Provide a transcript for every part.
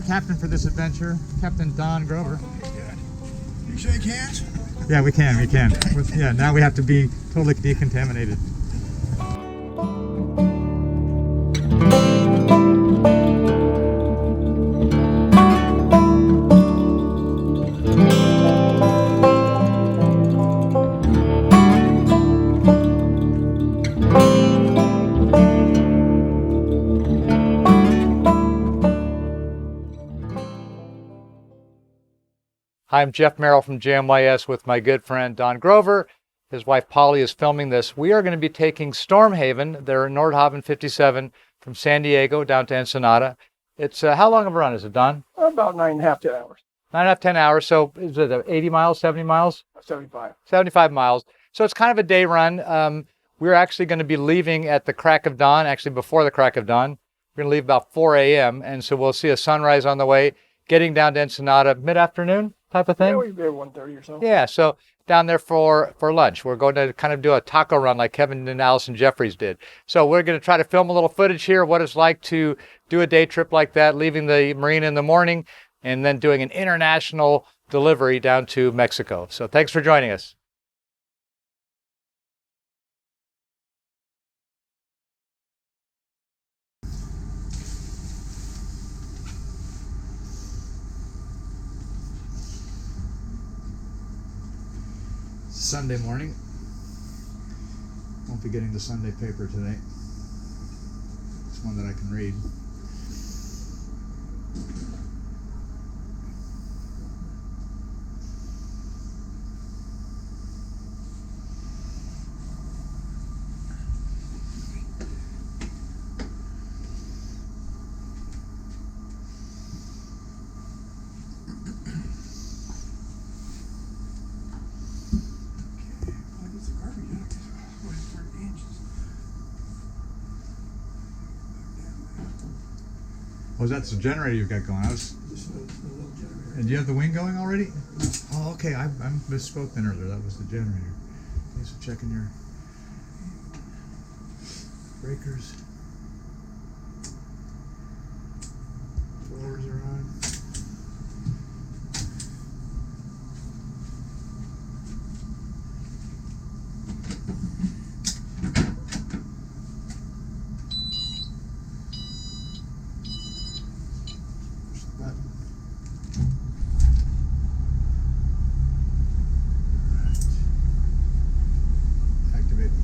captain for this adventure, Captain Don Grover. Good. You shake hands? Yeah, we can. Yeah, now we have to be totally decontaminated. Hi, I'm Jeff Merrill from JMYS with my good friend Don Grover. His wife Paulie is filming this. We are going to be taking Stormhaven. They're in Nordhavn 57 from San Diego down to Ensenada. It's how long of a run is it, Don? About 9.5 to 10 hours. 9.5, 10 hours. So is it 80 miles, 70 miles? 75. 75 miles. So it's kind of a day run. We're actually going to be leaving at the crack of dawn, actually before the crack of dawn. We're going to leave about 4 a.m. And so we'll see a sunrise on the way, getting down to Ensenada mid-afternoon type of thing. Yeah, we'll be at 1:30 or so. Yeah, so down there for lunch. We're going to kind of do a taco run like Kevin and Allison Jeffries did. So we're going to try to film a little footage here of what it's like to do a day trip like that, leaving the Marina in the morning and then doing an international delivery down to Mexico. So thanks for joining us. Sunday morning. Won't be getting the Sunday paper today. It's one that I can read. Oh, that's the generator you've got going. And do you have the wing going already? Oh, okay. I misspoke then earlier. That was the generator. Okay, so checking your breakers. Trawlers are on.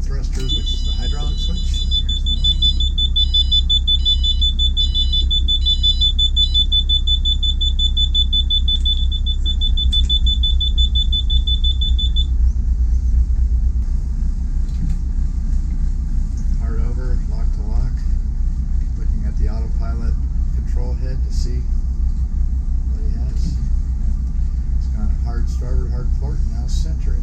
Thrusters, which is the hydraulic switch. Here's the wing. Hard over, lock to lock. Looking at the autopilot control head to see what he has. It's gone hard starboard, hard port, and now center it.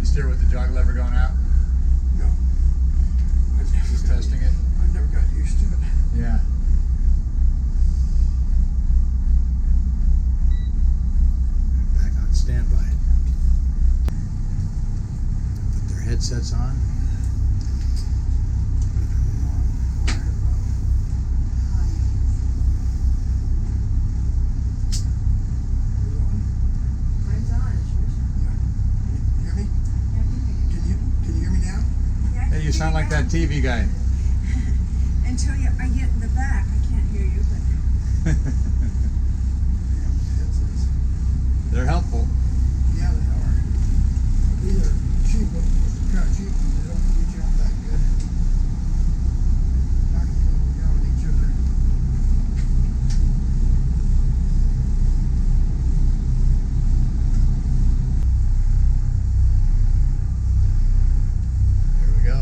Steer with the jog lever going out? No. Just testing it? I never got used to it. Yeah. Back on standby. Put their headsets on. You sound like that TV guy. Until I get in the back, I can't hear you. But They're helpful. Yeah, they are. These are cheap, but kind of cheap. They don't get you out that good. Knock you out with each other. There we go.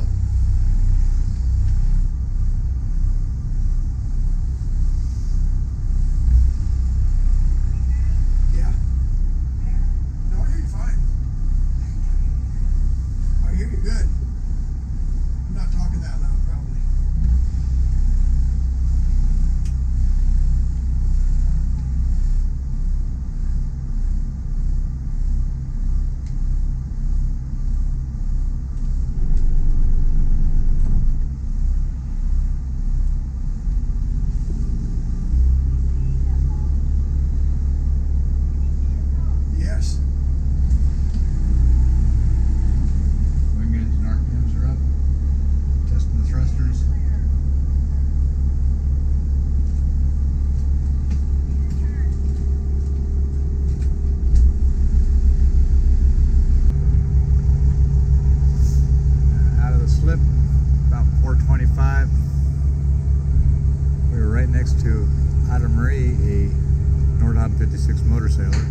Nordhavn 56 motor sailor.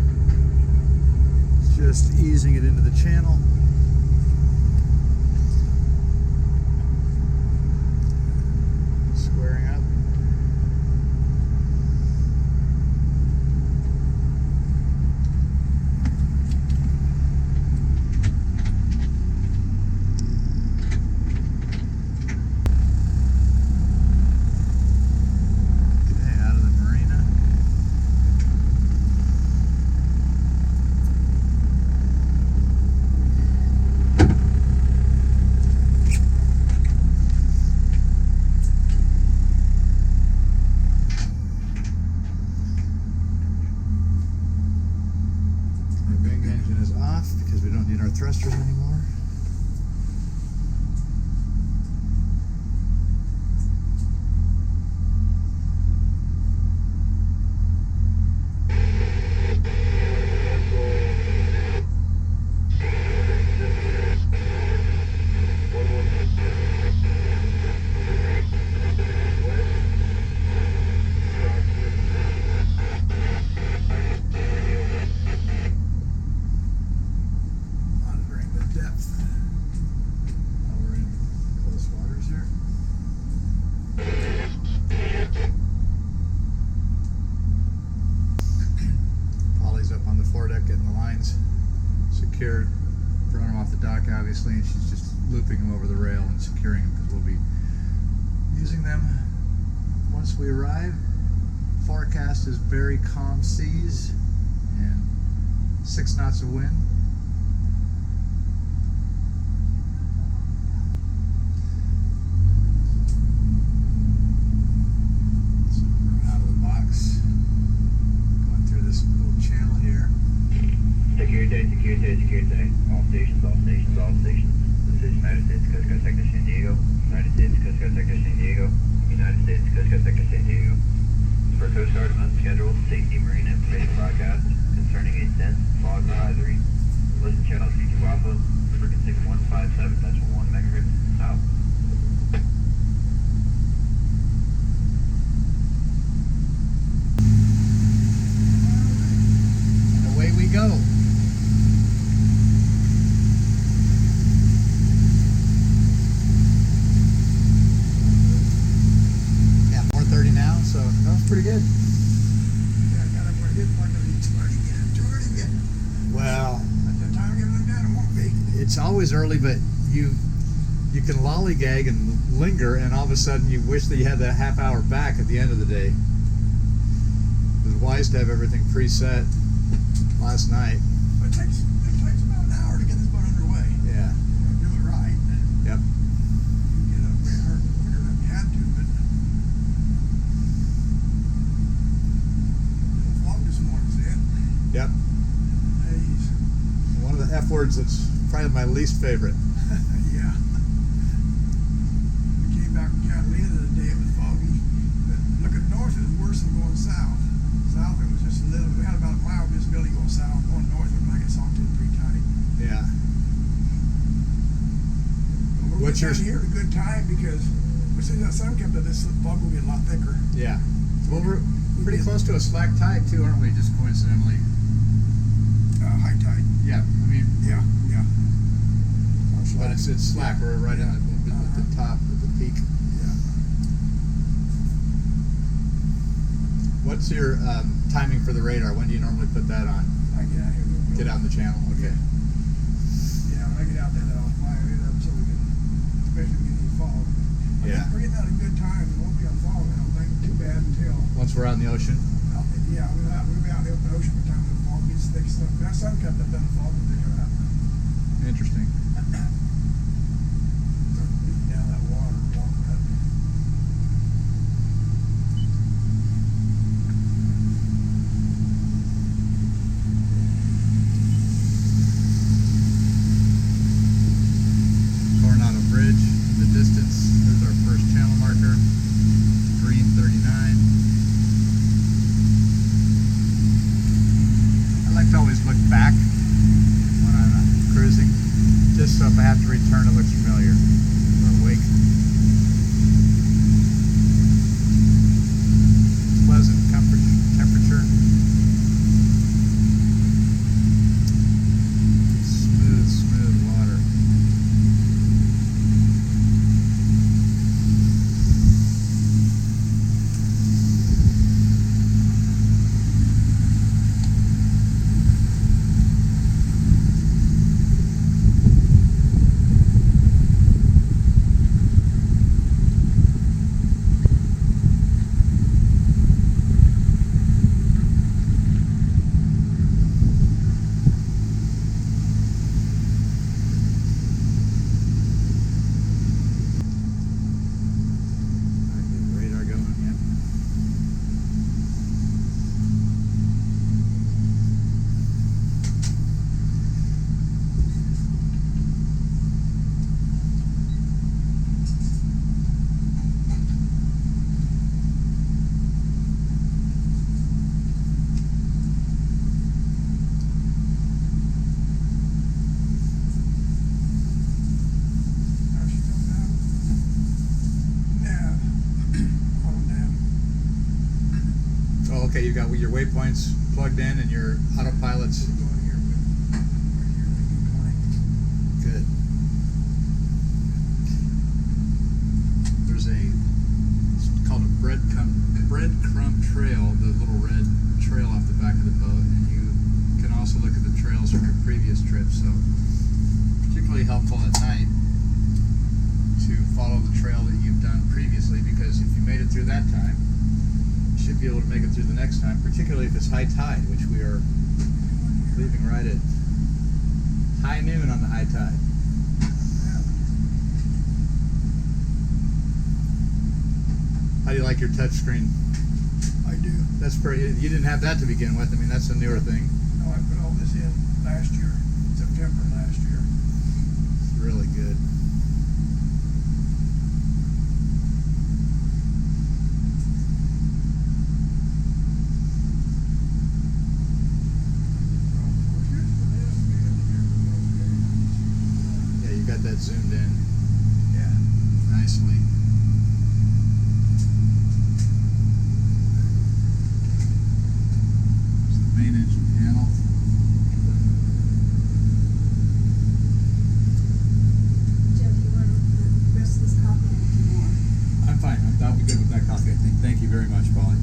Just easing it into the channel. Squaring up. Okay, out of the Marina. Because we don't need our thrusters anymore. Secured, throwing them off the dock obviously, and she's just looping them over the rail and securing them because we'll be using them once we arrive. Forecast is very calm seas and 6 knots of wind. So we're out of the box, going through this little channel here. Security, all stations, all stations, all stations. This is United States Coast Guard Sector San Diego, United States Coast Guard Sector San Diego, United States Coast Guard Sector San Diego. For Coast Guard unscheduled safety marine information broadcast concerning a dense fog advisory. Listen channel 32 Alpha, frequency 157.1 megahertz, out. And away we go. So that was pretty good. Yeah, I got up where I didn't want to be too early again. Well, At the time I get like that, it won't be. it's always early, but you can lollygag and linger, and all of a sudden you wish that you had that half hour back at the end of the day. It was wise to have everything preset last night. But it takes about an hour to get this boat underway. Yeah. You know, do it right. Yep. You get up way hard quicker than you had to, but Yep. haze. One of the F words that's probably my least favorite. Yeah. We came back from Catalina the other day, it was foggy. But looking north, it was worse than going south. South, it was just a little, we had about a mile visibility going south. Going north, it looked like it saw it pretty tight. Yeah. But we're What's getting your- out here at a good time because as soon as that sun comes up, this fog will get a lot thicker. Yeah. Well, we're pretty close to a slack tide too, aren't we? Just coincidentally. High tide. Yeah. I mean, Yeah. but it's slack. We're right at the top, at the peak. Yeah. What's your timing for the radar? When do you normally put that on? I get out here. Get out in the channel. Okay. Yeah, when I get out there, I'll fire it up so we can, especially when you fog. Yeah. We're getting out a good time. It won't be on fog. I don't think too bad until. Once we're out in the ocean. Yeah, we'll be out in the open ocean by the time the fog gets thick stuff. That sun comes up, then the fog will pick it up. Interesting. Beating down that water, walking up. Coronado Bridge in the distance. There's our first channel marker. Green 39. I like to always look back when I'm cruising, just so if I have to return it looks familiar. Or wake. Pleasant temperature. Okay, you've got your waypoints plugged in and your autopilot's Go in here, but right here, they can connect. good. There's it's called a breadcrumb trail, the little red trail off the back of the boat, and you can also look at the trails from your previous trips. So particularly helpful at night to follow the trail that you've done previously, because if you made it through that time, you should be able to make it through the next time, particularly if it's high tide, which we are leaving right at high noon on the high tide. How do you like your touch screen? I do. That's pretty. You didn't have that to begin with. I mean, that's a newer thing. No, I put all this in last year, September last year. It's really good. Yeah, you got that zoomed in Yeah. nicely. There's the main engine panel. Jeff, you want the rest of this coffee and more? I'm fine. I'll be good with that coffee, I think. Thank you very much, Paulie.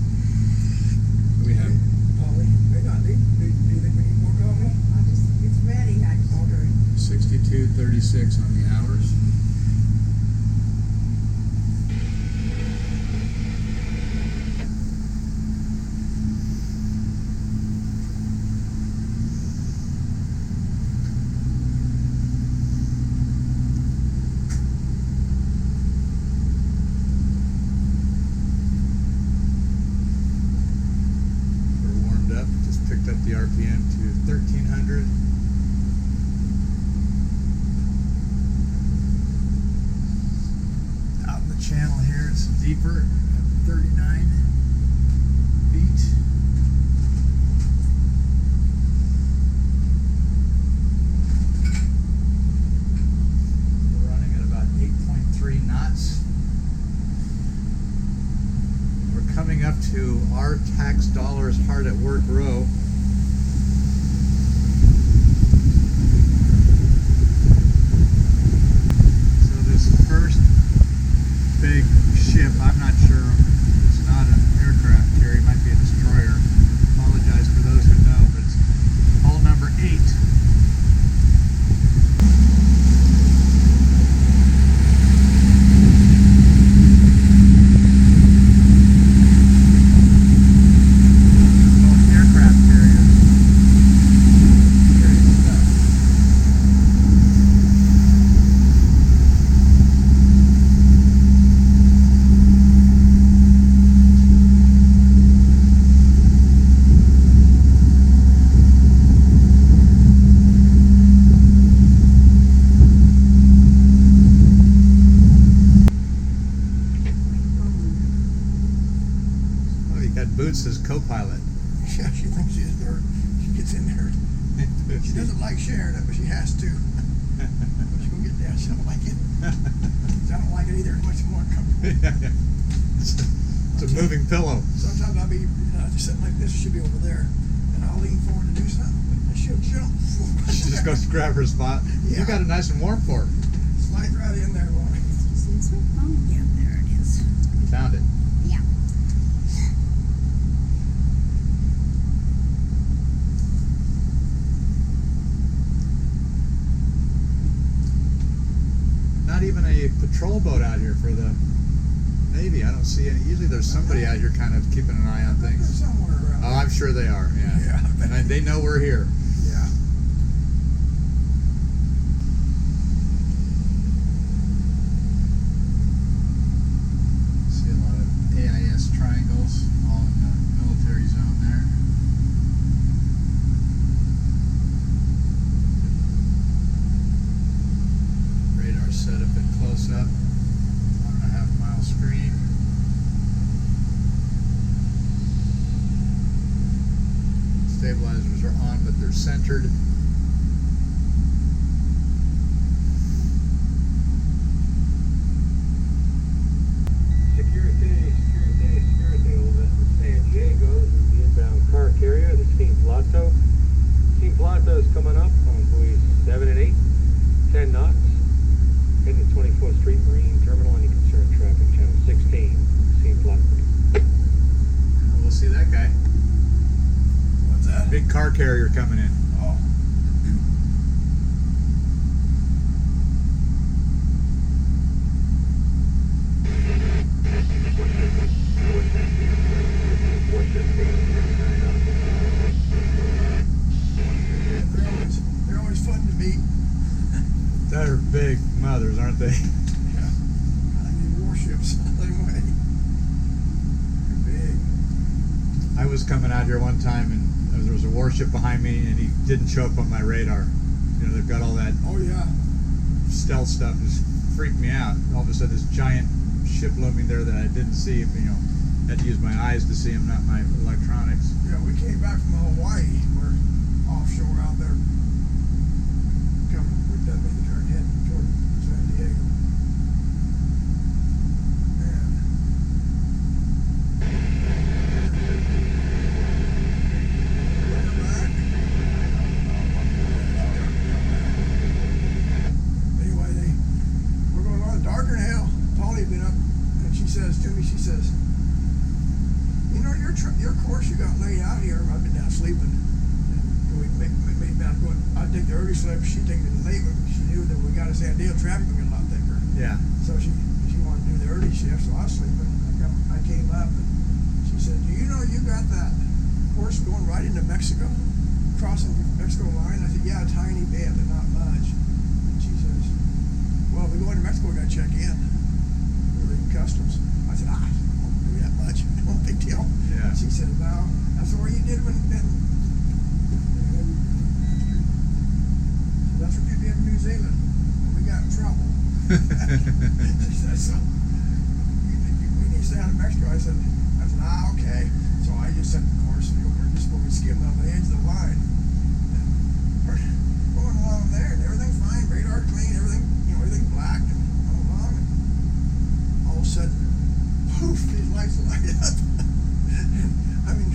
We have Paulie, may not need, do you think we need more coffee? It's ready. I just. Okay. 62:36 on the hours. We're warmed up. Just picked up the RPM to 1300. Out in the channel here, it's deeper, 39 feet. We're running at about 8.3 knots. We're coming up to our tax dollars hard at work row. So this first big ship, I'm not sure, it's not an aircraft carrier, it might be a destroyer. Apologize for those who know, but it's hull number 8. Both aircraft carriers. Serious stuff. Oh, you got Boots as co-pilot. Yeah, she thinks she is there. She gets in there. She doesn't like sharing it, but she has to. When she go get down, she don't like it. I don't like it either. It's much more uncomfortable. It's a moving pillow. Sometimes I'll be just sitting like this. She'll be over there, and I'll lean forward to do something, and she'll jump. She just goes to grab her spot. You Yeah. got it nice and warm for her. Slide right in there, Lonnie. Since my phone. Yeah, there it is. You found it. Yeah. Not even a patrol boat out here for the Navy. I don't see any. Usually there's somebody out here kind of keeping an eye on They're things. somewhere around. Oh, I'm sure they are. Yeah. Yeah. And they know we're here. Yeah. See a lot of AIS triangles all in the military zone there. Radar setup in close up. 1.5 mile screen. Stabilizers are on, but they're centered. Security, security, security over at San Diego, and the big car carrier coming in. Oh. They're always fun to meet. They're big mothers, aren't they? Yeah. I mean, warships, same way. They're big. I was coming out here one time and there was a warship behind me and he didn't show up on my radar. You know, they've got all that Oh yeah. stealth stuff. Just freaked me out. All of a sudden, this giant ship looming there that I didn't see. You know, had to use my eyes to see him, not my electronics. Yeah, we came back from Hawaii. We're offshore out there. Coming, we done made the turn heading toward San Diego. Man. Welcome back. Anyway, we're going on darker than hell. Paulie's been up, and she says to me, you know, your course you got laid out here. I've been down sleeping. And we made about going. I'd take the early slip. She'd take the late one. She knew that we got to San Diego. Traffic would get a lot thicker. Yeah. So she wanted to do the early shift. So I was sleeping. I came up and she said, "Do you know you got that course going right into Mexico, crossing the Mexico line?" I said, "Yeah, a tiny bit, but not much." And she says, "Well, if we go into Mexico, we got to check in. We're leaving customs." I said, "I won't do that much. No big deal." Yeah. She said, "No, that's what you did when." That's what you did in New Zealand when we got in trouble. She said, "So we need to stay out of Mexico." I said, okay. So I just set the course and we're just going to skim on the edge of the line. And we're going along there and everything's fine, radar clean, everything black and going along. And all of a sudden, poof, these lights light up. I mean,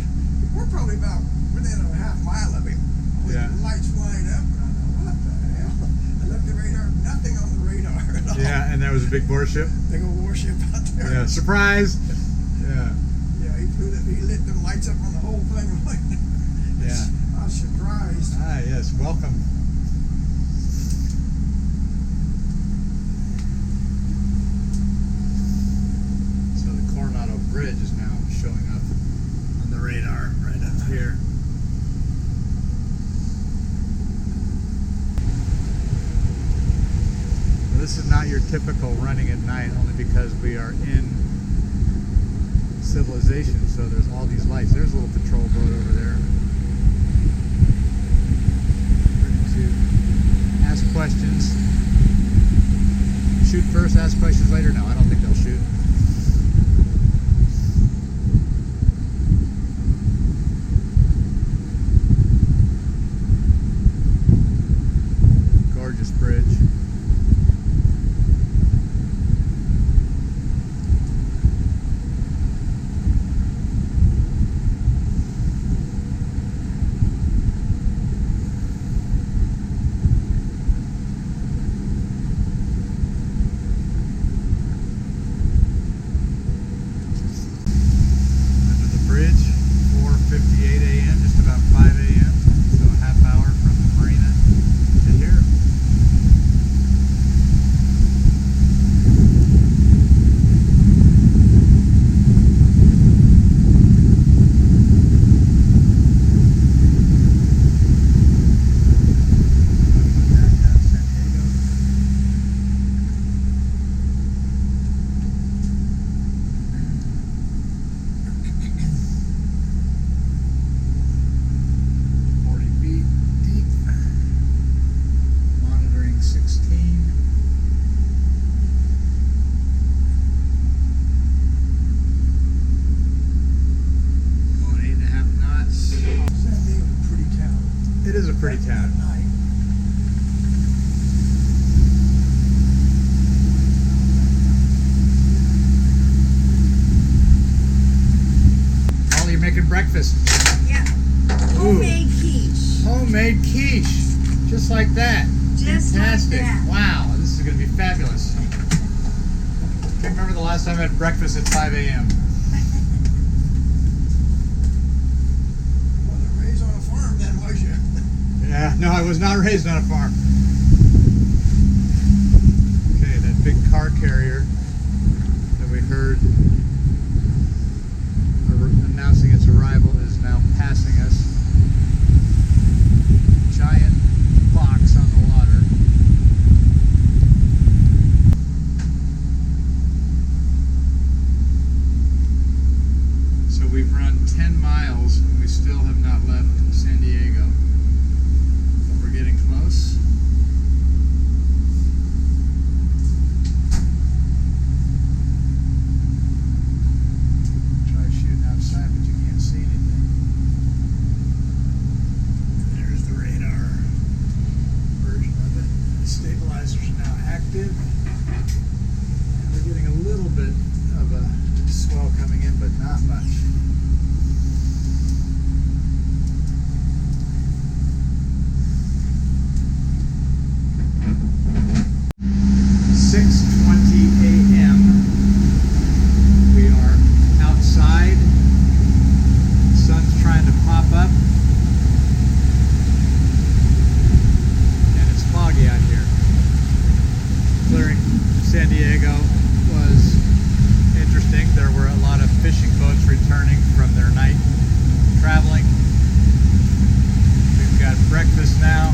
we're probably about within a half mile of him. Yeah. The lights light up and I thought, what the hell? I looked at the radar, nothing on the radar at all. Yeah, and there was a big warship. Big old warship out there. Yeah, surprise. Yeah. Yeah, he lit them lights up on the whole thing. Yeah. I was surprised. Ah, yes. Welcome. So the Coronado Bridge is now showing up on the radar right up here. Now, this is not your typical running at night, only because we are in civilization, so there's all these lights. There's a little patrol boat over there. Ready to ask questions. Shoot first, ask questions later? No, I don't think they'll shoot. Gorgeous bridge. It is a pretty town. Paulie, you're making breakfast. Yeah. Ooh. Homemade quiche. Homemade quiche. Just like that. Just Fantastic. like that. Wow, this is going to be fabulous. I can't remember the last time I had breakfast at 5 a.m. Well, they're raised on a farm No, I was not raised on a farm. Okay, that big car carrier that we heard announcing its arrival is now passing us. Giant box on the water. So we've run 10 miles and we still have not left San Diego. But we're getting close. Try shooting outside, but you can't see anything. There's the radar version of it. The stabilizers are now active. And we're getting a little bit of a swell coming in, but not much. We are outside. The sun's trying to pop up. And it's foggy out here. Clearing San Diego was interesting. There were a lot of fishing boats returning from their night traveling. We've got breakfast now.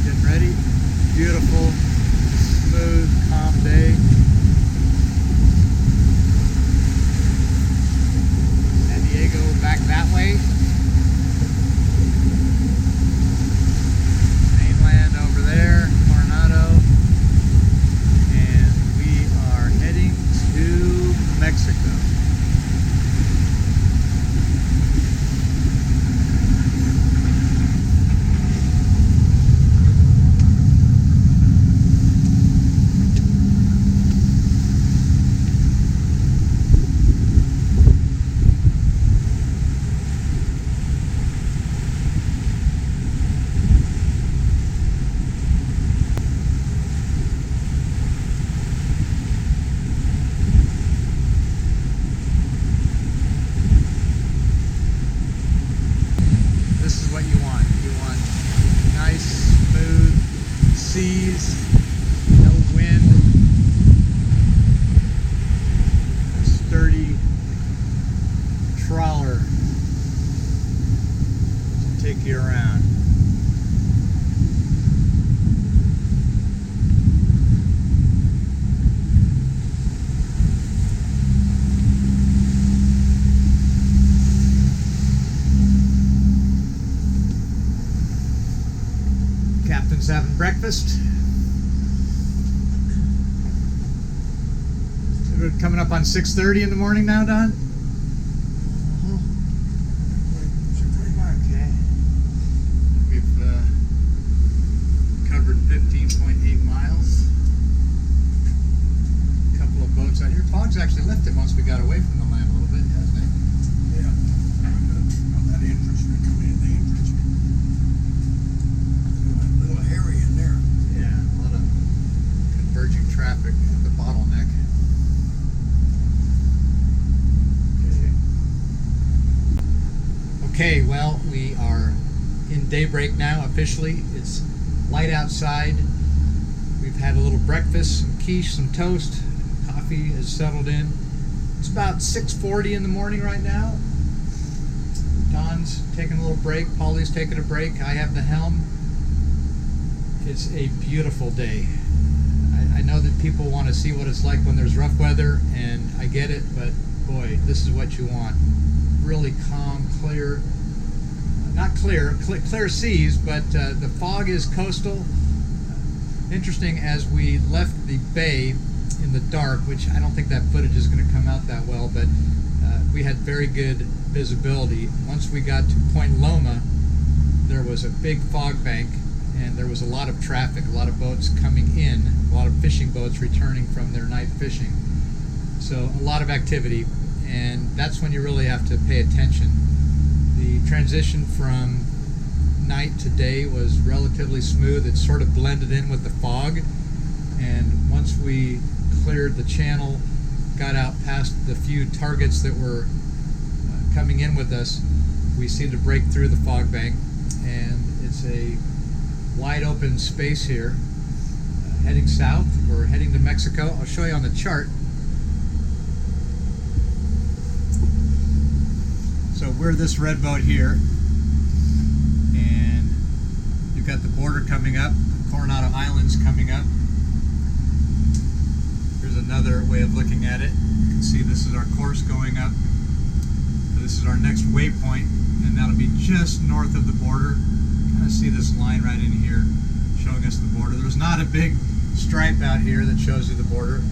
Getting ready. Beautiful, smooth, calm day. San Diego back that way. Mainland over there, Coronado. And we are heading to Mexico. This is what you want. You want nice, smooth seas, no wind, a sturdy trawler to take you around. Captain's having breakfast. We're coming up on 6:30 in the morning now, Don? Okay. We've covered 15.8 miles. A couple of boats out here. Fog's actually lifted once we got away from the land a little bit, hasn't it? Yeah. On that entrance, we come in the entrance. A little hairy in there. Yeah, a lot of converging traffic at the bottleneck. Okay, well, we are in daybreak now officially. It's light outside. We've had a little breakfast, some quiche, some toast. Coffee has settled in. It's about 6:40 in the morning right now. Don's taking a little break. Paulie's taking a break. I have the helm. It's a beautiful day. I know that people want to see what it's like when there's rough weather, and I get it, but boy, this is what you want. Really calm, clear, not clear, clear seas, but the fog is coastal. Interesting, as we left the bay in the dark, which I don't think that footage is going to come out that well, but we had very good visibility. Once we got to Point Loma, there was a big fog bank, and there was a lot of traffic, a lot of boats coming in, a lot of fishing boats returning from their night fishing. So a lot of activity, and that's when you really have to pay attention. The transition from night to day was relatively smooth. It sort of blended in with the fog, and once we cleared the channel got out past the few targets that were coming in with us, we seemed to break through the fog bank, and it's a wide open space here. Heading south, we're heading to Mexico. I'll show you on the chart. So we're this red boat here, and you've got the border coming up, Coronado Islands coming up. Here's another way of looking at it. You can see this is our course going up. This is our next waypoint, and that'll be just north of the border. Kind of see this line right in here showing us the border. There's not a big stripe out here that shows you the border.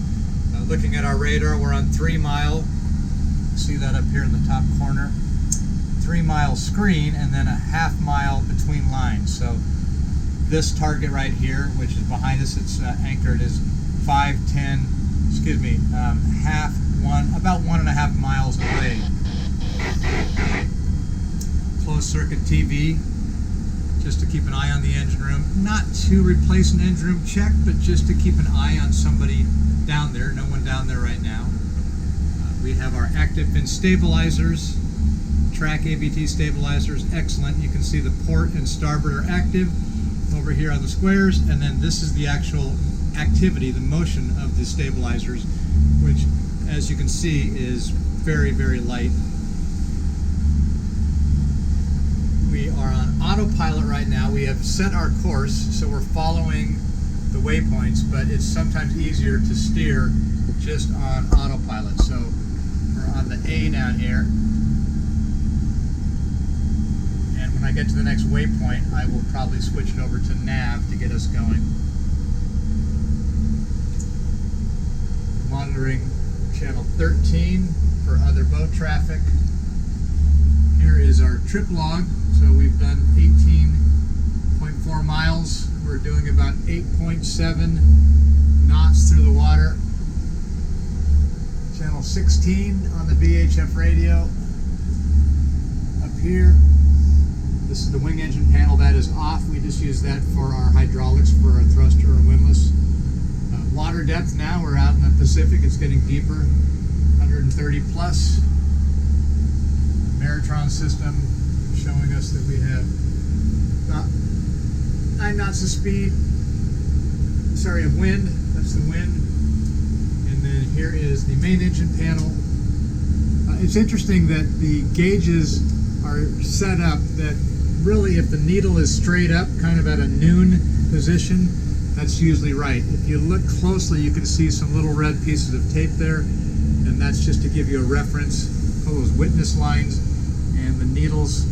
Looking at our radar, we're on 3 mile. See that up here in the top corner. 3 mile screen, and then a half mile between lines. So this target right here, which is behind us, it's anchored, is 510. Excuse me, about 1.5 miles away. Closed circuit TV, just to keep an eye on the engine room. Not to replace an engine room check, but just to keep an eye on somebody down there. No one down there right now. We have our active fin stabilizers, track ABT stabilizers, excellent. You can see the port and starboard are active over here on the squares, and then this is the actual activity, the motion of the stabilizers, which, as you can see, is very, very light. We are on autopilot right now. We have set our course, so we're following the waypoints, but it's sometimes easier to steer just on autopilot. So we're on the A down here, and when I get to the next waypoint, I will probably switch it over to nav to get us going. Monitoring channel 13 for other boat traffic. Here is our trip log. So we've done 18.4 miles. We're doing about 8.7 knots through the water. Channel 16 on the VHF radio. Up here, this is the wing engine panel. That is off. We just use that for our hydraulics, for our thruster or windlass. Water depth now, we're out in the Pacific. It's getting deeper, 130 plus. Maritron system showing us that we have about 9 knots of speed, of wind. That's the wind. And then here is the main engine panel. It's interesting that the gauges are set up that really, if the needle is straight up, kind of at a noon position, that's usually right. If you look closely, you can see some little red pieces of tape there, and that's just to give you a reference. All those witness lines, and the needles,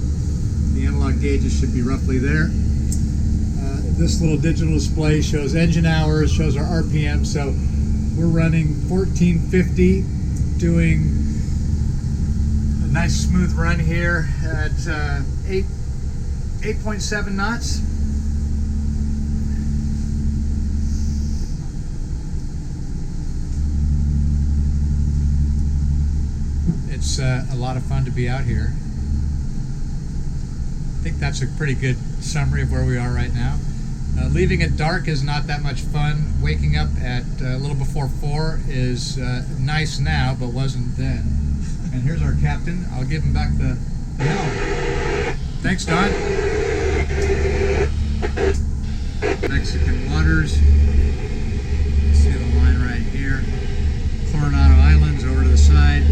the analog gauges should be roughly there. This little digital display shows engine hours, shows our RPM. So we're running 1450, doing a nice smooth run here at 8.7 knots. It's a lot of fun to be out here. I think that's a pretty good summary of where we are right now. Leaving it dark is not that much fun. Waking up at a little before 4 is nice now, but wasn't then. And here's our captain. I'll give him back the helm. Thanks, Don. Mexican waters. See the line right here. Coronado Islands over to the side.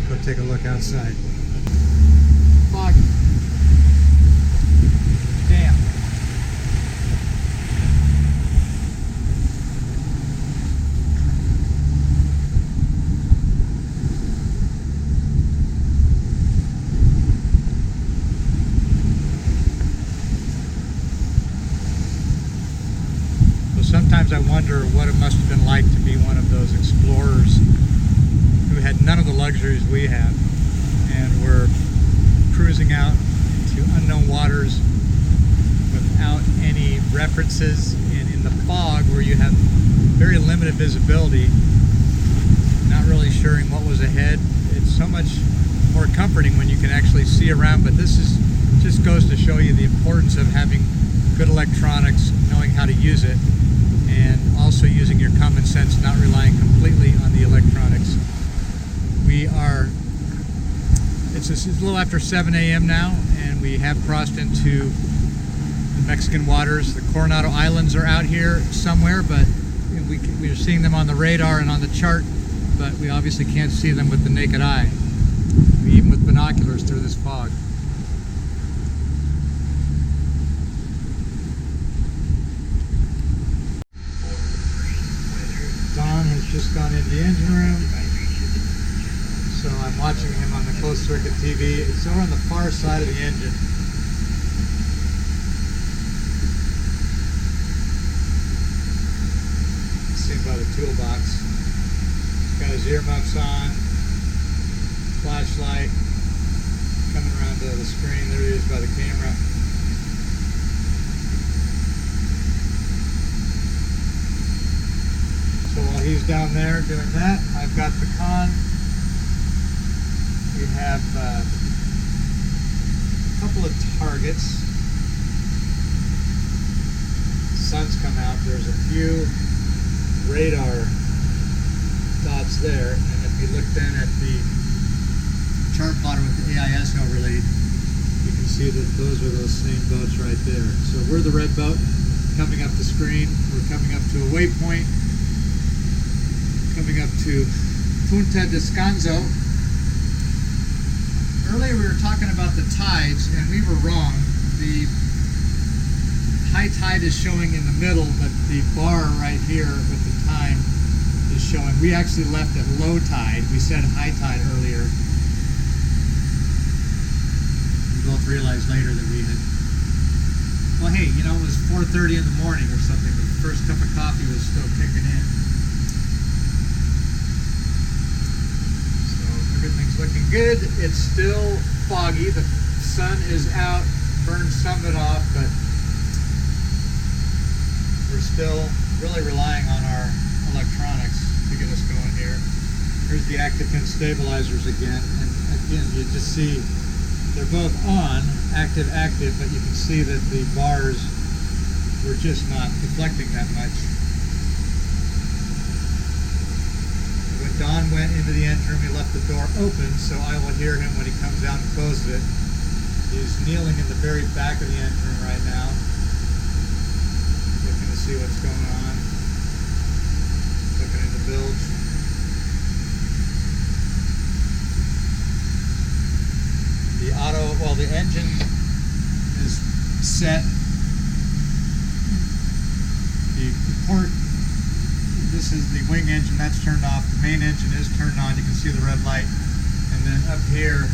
Go take a look outside. Foggy. Damn. So sometimes I wonder what it must have been like to be one of those explorers who had none of the luxuries we have, and were cruising out to unknown waters without any references, and in the fog where you have very limited visibility, not really sure what was ahead. It's so much more comforting when you can actually see around, but this is just goes to show you the importance of having good electronics, knowing how to use it, and also using your common sense So it's a little after 7 a.m. now, and we have crossed into the Mexican waters. The Coronado Islands are out here somewhere, but we are seeing them on the radar and on the chart, but we obviously can't see them with the naked eye, even with binoculars through this fog. Don has just gone into the engine room, so I'm watching him on the closed circuit TV. It's over on the far side of the engine. Seen by the toolbox. He's got his earmuffs on, flashlight, coming around to the screen. There he is by the camera. So while he's down there doing that, I've got the con. We have a couple of targets. Sun's come out. There's a few radar dots there, and if you look then at the chart plotter with the AIS overlaid, you can see that those are those same boats right there. So we're the red boat coming up the screen. We're coming up to a waypoint, coming up to Punta Descanso. Earlier we were talking about the tides, and we were wrong. The high tide is showing in the middle, but the bar right here with the time is showing. We actually left at low tide. We said high tide earlier. We both realized later that we had, well, hey, you know, it was 4:30 in the morning or something. The first cup of coffee was still kicking in. Everything's looking good. It's still foggy. The sun is out, burned some of it off, but we're still really relying on our electronics to get us going here. Here's the active pin stabilizers again, and again you just see they're both on, active, but you can see that the bars were just not deflecting that much. Don went into the engine room, he left the door open, so I will hear him when he comes out and closes it. He's kneeling in the very back of the engine room right now, looking to see what's going on, looking in the bilge. The engine is set. The port, this is the wing engine, that's turned off. The main engine is turned on. You can see the red light. And then up here,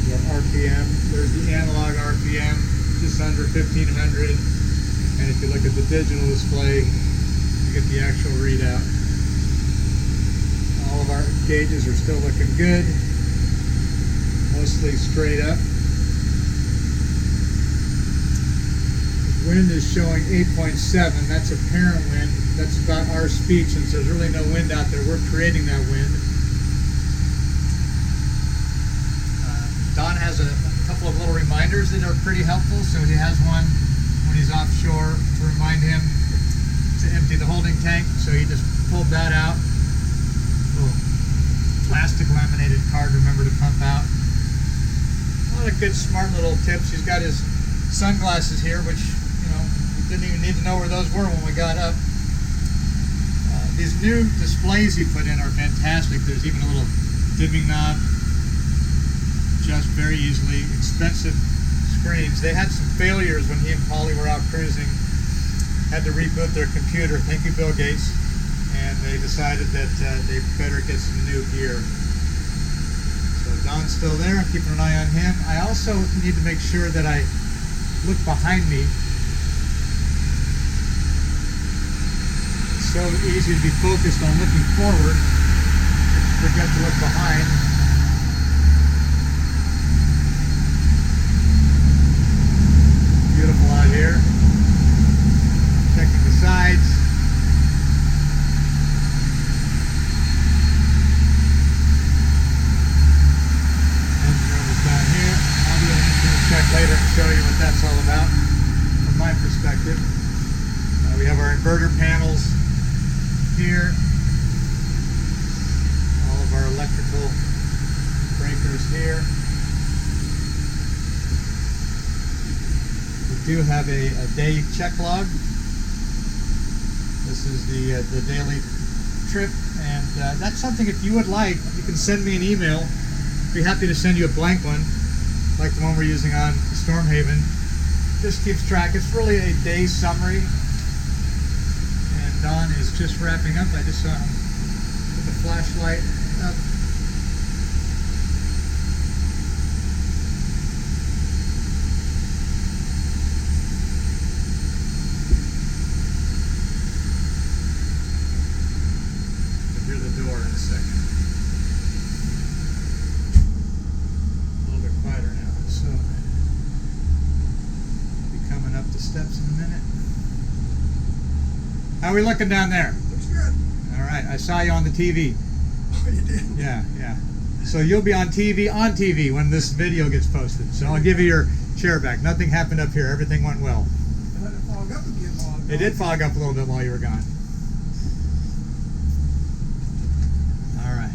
your RPM. There's the analog RPM, just under 1500. And if you look at the digital display, you get the actual readout. All of our gauges are still looking good, mostly straight up. Wind is showing 8.7. That's apparent wind. That's about our speed. Since there's really no wind out there, we're creating that wind. Don has a couple of little reminders that are pretty helpful. So he has one when he's offshore to remind him to empty the holding tank. So he just pulled that out. Little plastic laminated card to remember to pump out. A lot of good, smart little tips. He's got his sunglasses here, which, you know, we didn't even need to know where those were when we got up. These new displays he put in are fantastic. There's even a little dimming knob, just very easily. Expensive screens. They had some failures when he and Paulie were out cruising. Had to reboot their computer. Thank you, Bill Gates. And they decided that they better get some new gear. So Don's still there. I'm keeping an eye on him. I also need to make sure that I look behind me. It's so easy to be focused on looking forward, forget to look behind. Beautiful out here. Checking the sides. Engine room is down here. I'll do an engine check later and show you what that's all about from my perspective. We have our inverter panels here. All of our electrical brain breakers here. We do have a day check log. This is the daily trip, and that's something, if you would like, you can send me an email. I'd be happy to send you a blank one, like the one we're using on Stormhaven. This keeps track. It's really a day summary. And Don is just wrapping up. I just saw him put the flashlight up. You'll hear the door in a second. A little bit quieter now. So, be coming up the steps in a minute. How are we looking down there? Looks good. All right, I saw you on the TV. Oh, you did? Yeah. So you'll be on TV when this video gets posted. So I'll give you your chair back. Nothing happened up here. Everything went well. Let it fog up again while I'm It did fog up a little bit while you were gone. All right.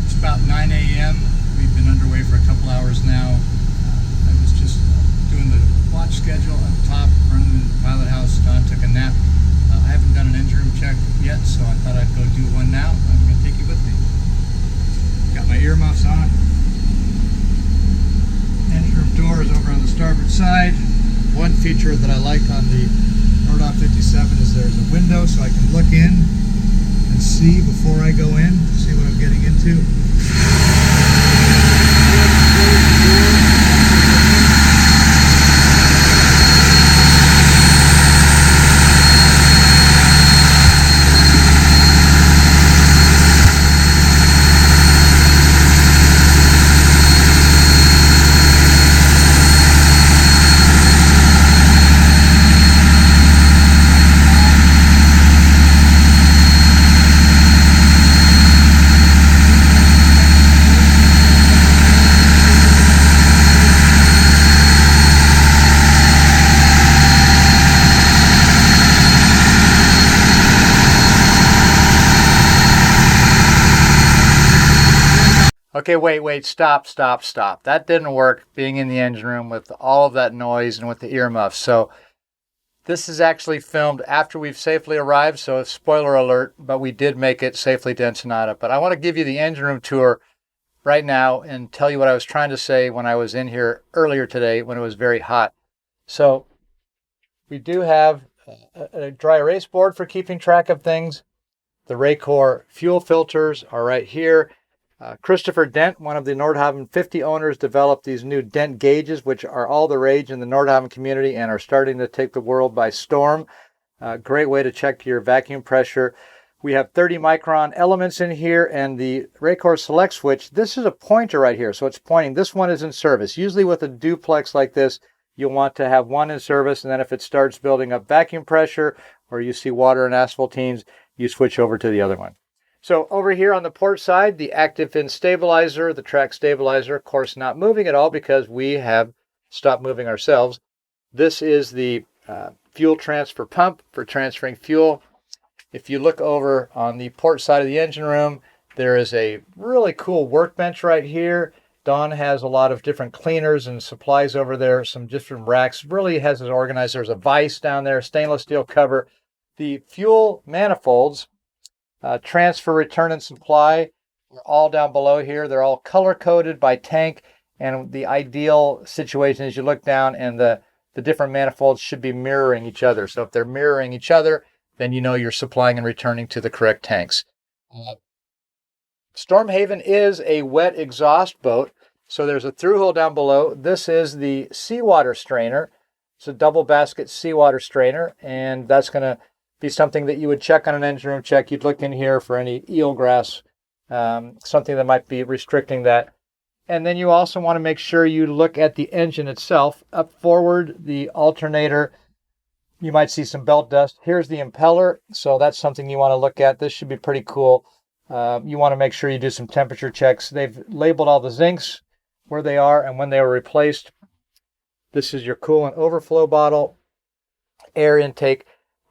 It's about 9 a.m. We've been underway for a couple hours now. I was just doing the watch schedule up top, running the pilot house. Don took a nap. I haven't done an engine room check yet, so I thought I'd go do one now. I'm going to take you with me. Got my earmuffs on. Engine room door is over on the starboard side. One feature that I like on the Nordhavn 57 is there's a window, so I can look in and see before I go in, see what I'm getting into. Okay, wait, stop. That didn't work, being in the engine room with all of that noise and with the earmuffs. So this is actually filmed after we've safely arrived, so spoiler alert, but we did make it safely to Ensenada. But I want to give you the engine room tour right now and tell you what I was trying to say when I was in here earlier today when it was very hot. So we do have a dry erase board for keeping track of things. The Raycor fuel filters are right here. Christopher Dent, one of the Nordhavn 50 owners, developed these new Dent gauges, which are all the rage in the Nordhavn community and are starting to take the world by storm. Great way to check your vacuum pressure. We have 30 micron elements in here, and the Raycor select switch, this is a pointer right here, so it's pointing. This one is in service. Usually with a duplex like this, you'll want to have one in service, and then if it starts building up vacuum pressure or you see water and asphaltenes, you switch over to the other one. So over here on the port side, the active fin stabilizer, the track stabilizer, of course not moving at all because we have stopped moving ourselves. This is the fuel transfer pump for transferring fuel. If you look over on the port side of the engine room, there is a really cool workbench right here. Don has a lot of different cleaners and supplies over there, some different racks. Really has it organized. There's a vise down there, stainless steel cover. The fuel manifolds, transfer, return, and supply are all down below here. They're all color-coded by tank, and the ideal situation is you look down and the different manifolds should be mirroring each other. So if they're mirroring each other, then you know you're supplying and returning to the correct tanks. Stormhaven is a wet exhaust boat, so there's a through hole down below. This is the seawater strainer. It's a double basket seawater strainer, and that's going to be something that you would check on an engine room check. You'd look in here for any eelgrass, something that might be restricting that. And then you also want to make sure you look at the engine itself. Up forward, the alternator, you might see some belt dust. Here's the impeller, so that's something you want to look at. This should be pretty cool. You want to make sure you do some temperature checks. They've labeled all the zincs, where they are and when they were replaced. This is your coolant overflow bottle, air intake.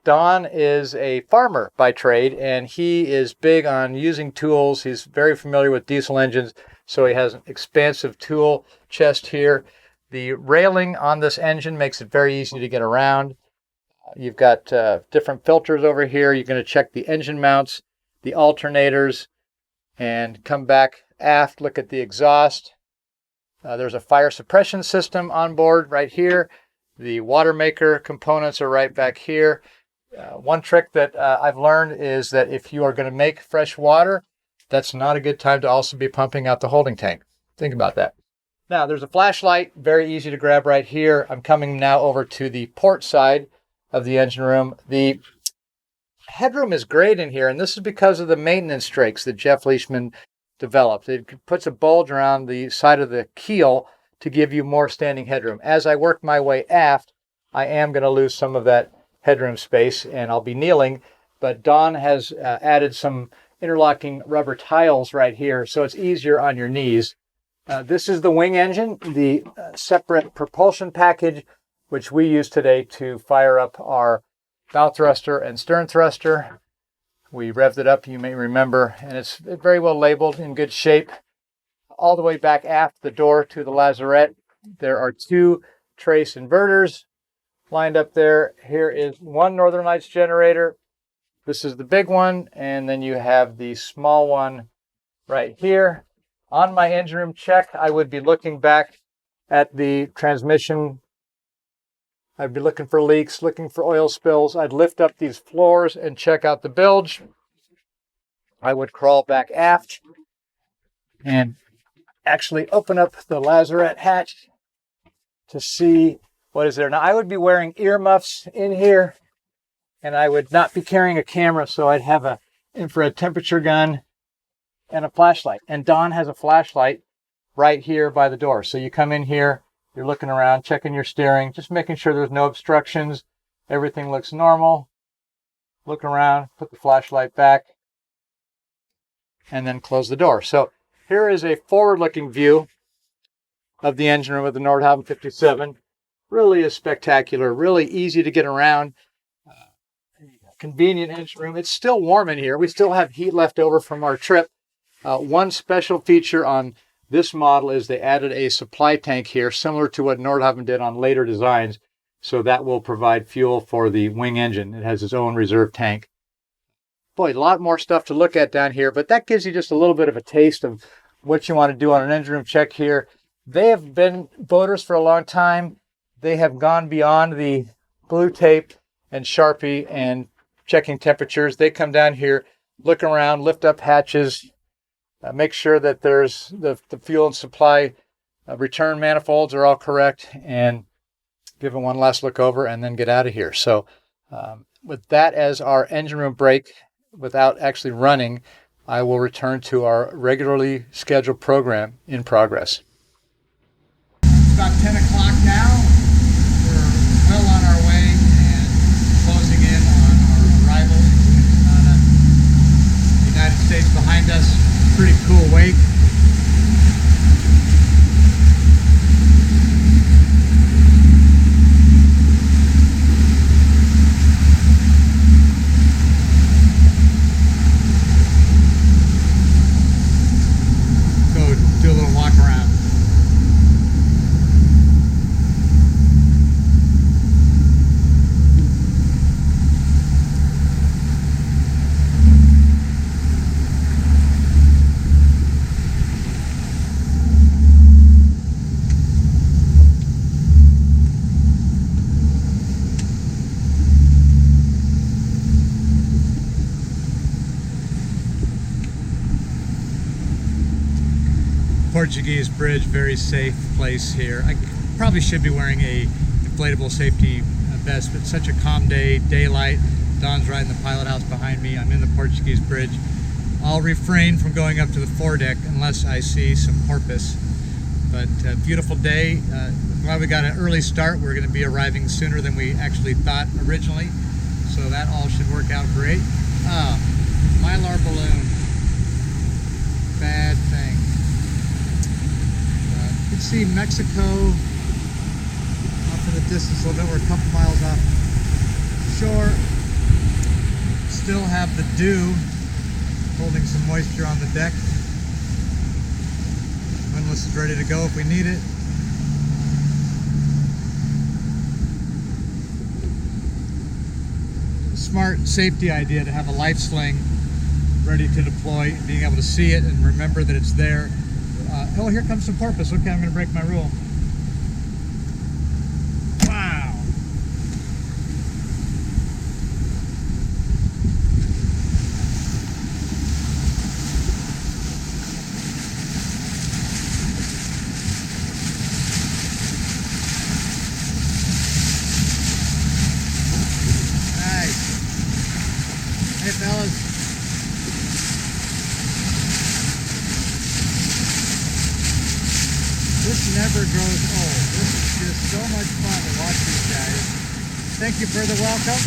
Don is a farmer by trade, and he is big on using tools. He's very familiar with diesel engines, so he has an expansive tool chest here. The railing on this engine makes it very easy to get around. You've got different filters over here. You're going to check the engine mounts, the alternators, and come back aft, look at the exhaust. There's a fire suppression system on board right here. The water maker components are right back here. One trick that I've learned is that if you are going to make fresh water, that's not a good time to also be pumping out the holding tank. Think about that. Now, there's a flashlight, very easy to grab right here. I'm coming now over to the port side of the engine room. The headroom is great in here, and this is because of the maintenance strakes that Jeff Leishman developed. It puts a bulge around the side of the keel to give you more standing headroom. As I work my way aft, I am going to lose some of that headroom space, and I'll be kneeling, but Don has added some interlocking rubber tiles right here, so it's easier on your knees. This is the wing engine, the separate propulsion package, which we use today to fire up our bow thruster and stern thruster. We revved it up, you may remember, and it's very well labeled, in good shape. All the way back aft the door to the lazarette, there are two trace inverters lined up there. Here is one Northern Lights generator. This is the big one, and then you have the small one right here. On my engine room check, I would be looking back at the transmission. I'd be looking for leaks, looking for oil spills. I'd lift up these floors and check out the bilge. I would crawl back aft and actually open up the lazarette hatch to see what is there. Now, I would be wearing earmuffs in here, and I would not be carrying a camera, so I'd have an infrared temperature gun and a flashlight. And Don has a flashlight right here by the door. So you come in here, you're looking around, checking your steering, just making sure there's no obstructions. Everything looks normal. Look around, put the flashlight back, and then close the door. So here is a forward-looking view of the engine room of the Nordhavn 57. Really is spectacular, really easy to get around. Convenient engine room. It's still warm in here. We still have heat left over from our trip. One special feature on this model is they added a supply tank here, similar to what Nordhavn did on later designs. So that will provide fuel for the wing engine. It has its own reserve tank. Boy, a lot more stuff to look at down here, but that gives you just a little bit of a taste of what you want to do on an engine room check here. They have been boaters for a long time. They have gone beyond the blue tape and Sharpie and checking temperatures. They come down here, look around, lift up hatches, make sure that there's the fuel and supply return manifolds are all correct, and give it one last look over and then get out of here. So with that as our engine room break, without actually running, I will return to our regularly scheduled program in progress. It's about 10 o'clock now. We're well on our way and closing in on our arrival in Ensenada. The United States behind us. Pretty cool wake. Go do a little walk around. Portuguese bridge, very safe place here. I probably should be wearing a inflatable safety vest, but such a calm day, daylight. Don's riding the pilot house behind me. I'm in the Portuguese bridge. I'll refrain from going up to the foredeck unless I see some porpoise. But beautiful day. Glad we got an early start. We're going to be arriving sooner than we actually thought originally, so that all should work out great. Mylar balloon. Bad thing. You can see Mexico off in the distance a little bit. We're a couple miles off shore. still have the dew holding some moisture on the deck. Windlass is ready to go if we need it. Smart safety idea to have a life sling ready to deploy, being able to see it and remember that it's there. Oh, here comes some porpoise. Okay, I'm going to break my rule. Wow. Nice. Hey, fellas. This never grows old. This is just so much fun to watch these guys. Thank you for the welcome.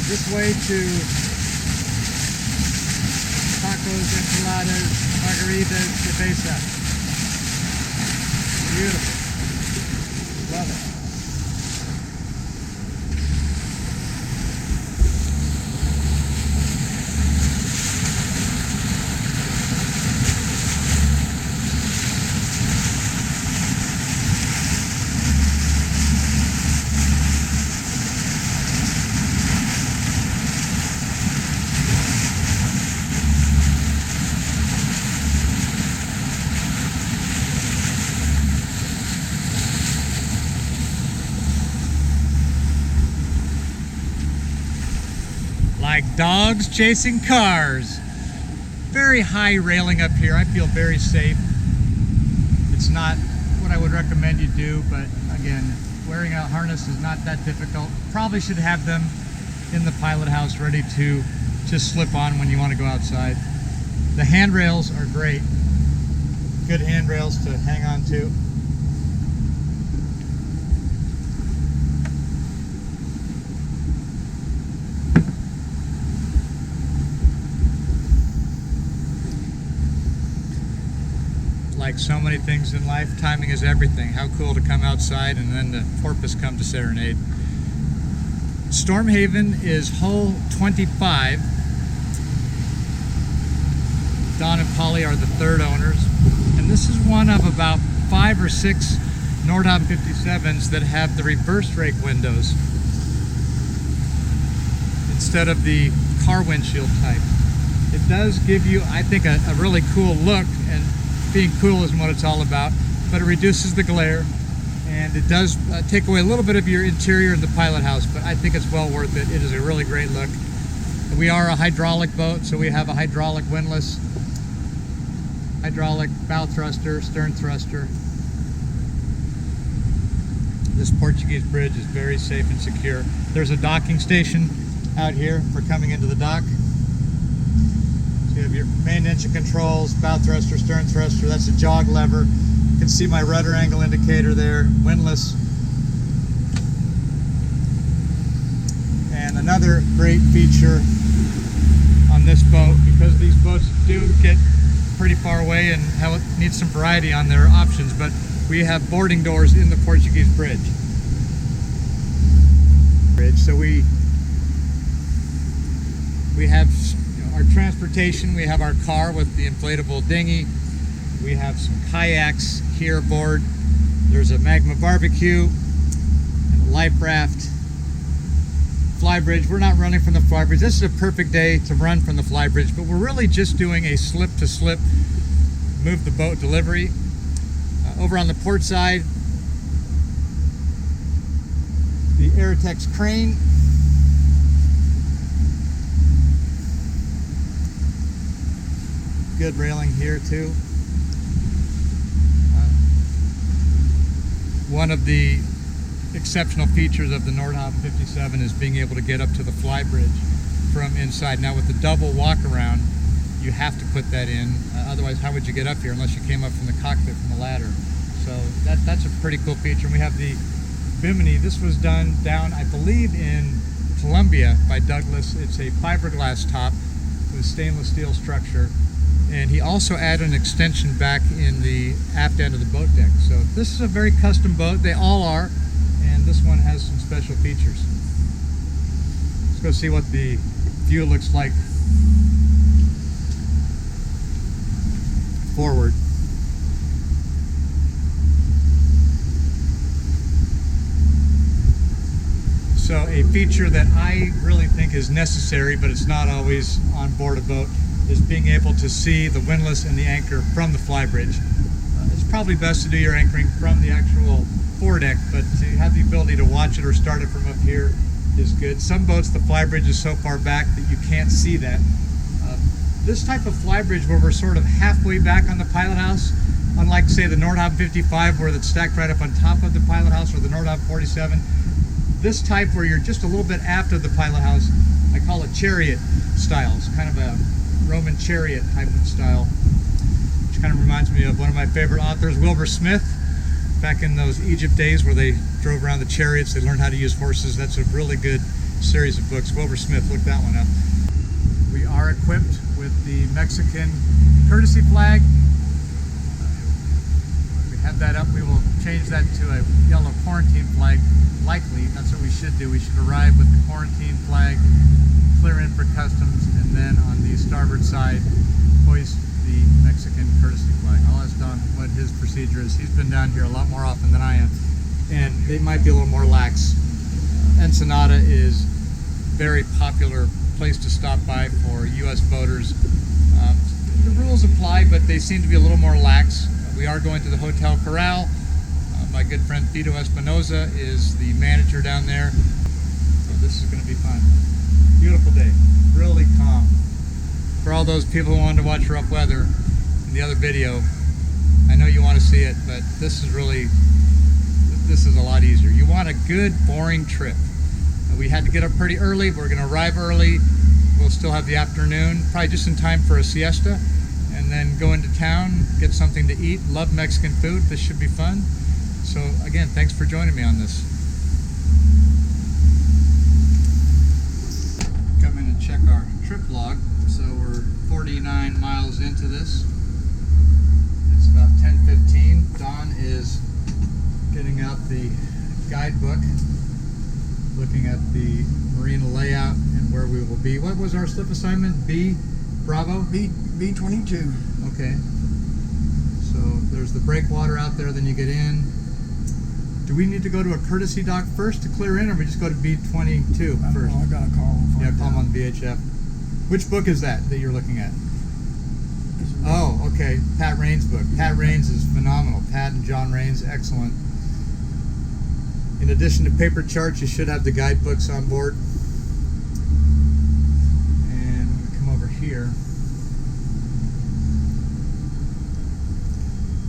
This way to tacos, enchiladas, margaritas, cerveza. Beautiful. Love it. Like dogs chasing cars. Very high railing up here. I feel very safe. It's not what I would recommend you do, but again, wearing a harness is not that difficult. Probably should have them in the pilot house ready to just slip on when you want to go outside. The handrails are great. Good handrails to hang on to. Like so many things in life, timing is everything. How cool to come outside and then the porpoise come to serenade. Stormhaven is hull 25. Don and Paulie are the third owners. And this is one of about 5 or 6 Nordhavn 57s that have the reverse rake windows instead of the car windshield type. It does give you, I think, a really cool look, and being cool isn't what it's all about, but it reduces the glare, and it does take away a little bit of your interior in the pilot house, but I think it's well worth it. It is a really great look. We are a hydraulic boat, so we have a hydraulic windlass, hydraulic bow thruster, stern thruster. This Portuguese bridge is very safe and secure. There's a docking station out here for coming into the dock. You have your main engine controls, bow thruster, stern thruster. That's a jog lever. You can see my rudder angle indicator there, windlass. And another great feature on this boat, because these boats do get pretty far away and need some variety on their options, but we have boarding doors in the Portuguese bridge. So we have our transportation. We have our car with the inflatable dinghy. We have some kayaks here aboard. There's a Magma barbecue and a life raft. Flybridge. We're not running from the flybridge. This is a perfect day to run from the flybridge, but we're really just doing a slip to slip, move the boat delivery. Over on the port side, the Aerotex crane. Good railing here too. One of the exceptional features of the Nordhavn 57 is being able to get up to the flybridge from inside. Now with the double walk around, you have to put that in. Otherwise, how would you get up here unless you came up from the cockpit from the ladder? So that's a pretty cool feature. And we have the Bimini. This was done down, I believe, in Colombia by Douglas. It's a fiberglass top with stainless steel structure. And he also added an extension back in the aft end of the boat deck. So this is a very custom boat. They all are. And this one has some special features. Let's go see what the view looks like forward. So a feature that I really think is necessary, but it's not always on board a boat, is being able to see the windlass and the anchor from the flybridge. It's probably best to do your anchoring from the actual foredeck, but to have the ability to watch it or start it from up here is good. Some boats, the flybridge is so far back that you can't see that. This type of flybridge where we're sort of halfway back on the pilot house, unlike say the Nordhavn 55 where it's stacked right up on top of the pilot house, or the Nordhavn 47, this type where you're just a little bit after the pilot house, I call it chariot style. It's kind of a Roman chariot type of style, which kind of reminds me of one of my favorite authors, Wilbur Smith. Back in those Egypt days where they drove around the chariots, they learned how to use horses. That's a really good series of books. Wilbur Smith, look that one up. We are equipped with the Mexican courtesy flag. We have that up. We will change that to a yellow quarantine flag. Likely, that's what we should do. We should arrive with the quarantine flag, clear in for customs, and then on the starboard side, hoist the Mexican courtesy flag. I'll ask Don what his procedure is. He's been down here a lot more often than I am, and they might be a little more lax. Ensenada is a very popular place to stop by for U.S. boaters. The rules apply, but they seem to be a little more lax. We are going to the Hotel Corral. My good friend Tito Espinoza is the manager down there. So this is going to be fun. Beautiful day. Really calm. For all those people who wanted to watch rough weather in the other video, I know you want to see it, but this is a lot easier. You want a good, boring trip. We had to get up pretty early. We're going to arrive early. We'll still have the afternoon, probably just in time for a siesta, and then go into town, get something to eat. Love Mexican food. This should be fun. So again, thanks for joining me on this. Come in and check our trip log. So we're 49 miles into this. It's about 10:15. Don is getting out the guidebook, looking at the Marina layout and where we will be. What was our slip assignment? B? Bravo? B22. Okay. So there's the breakwater out there, then you get in. Do we need to go to a courtesy dock first to clear in, or we just go to B22 first? I got a call. Yeah, call them on VHF. Which book is that you're looking at? Oh, okay. Pat Raines' book. Pat Raines is phenomenal. Pat and John Raines, excellent. In addition to paper charts, you should have the guidebooks on board. And I'm going to come over here.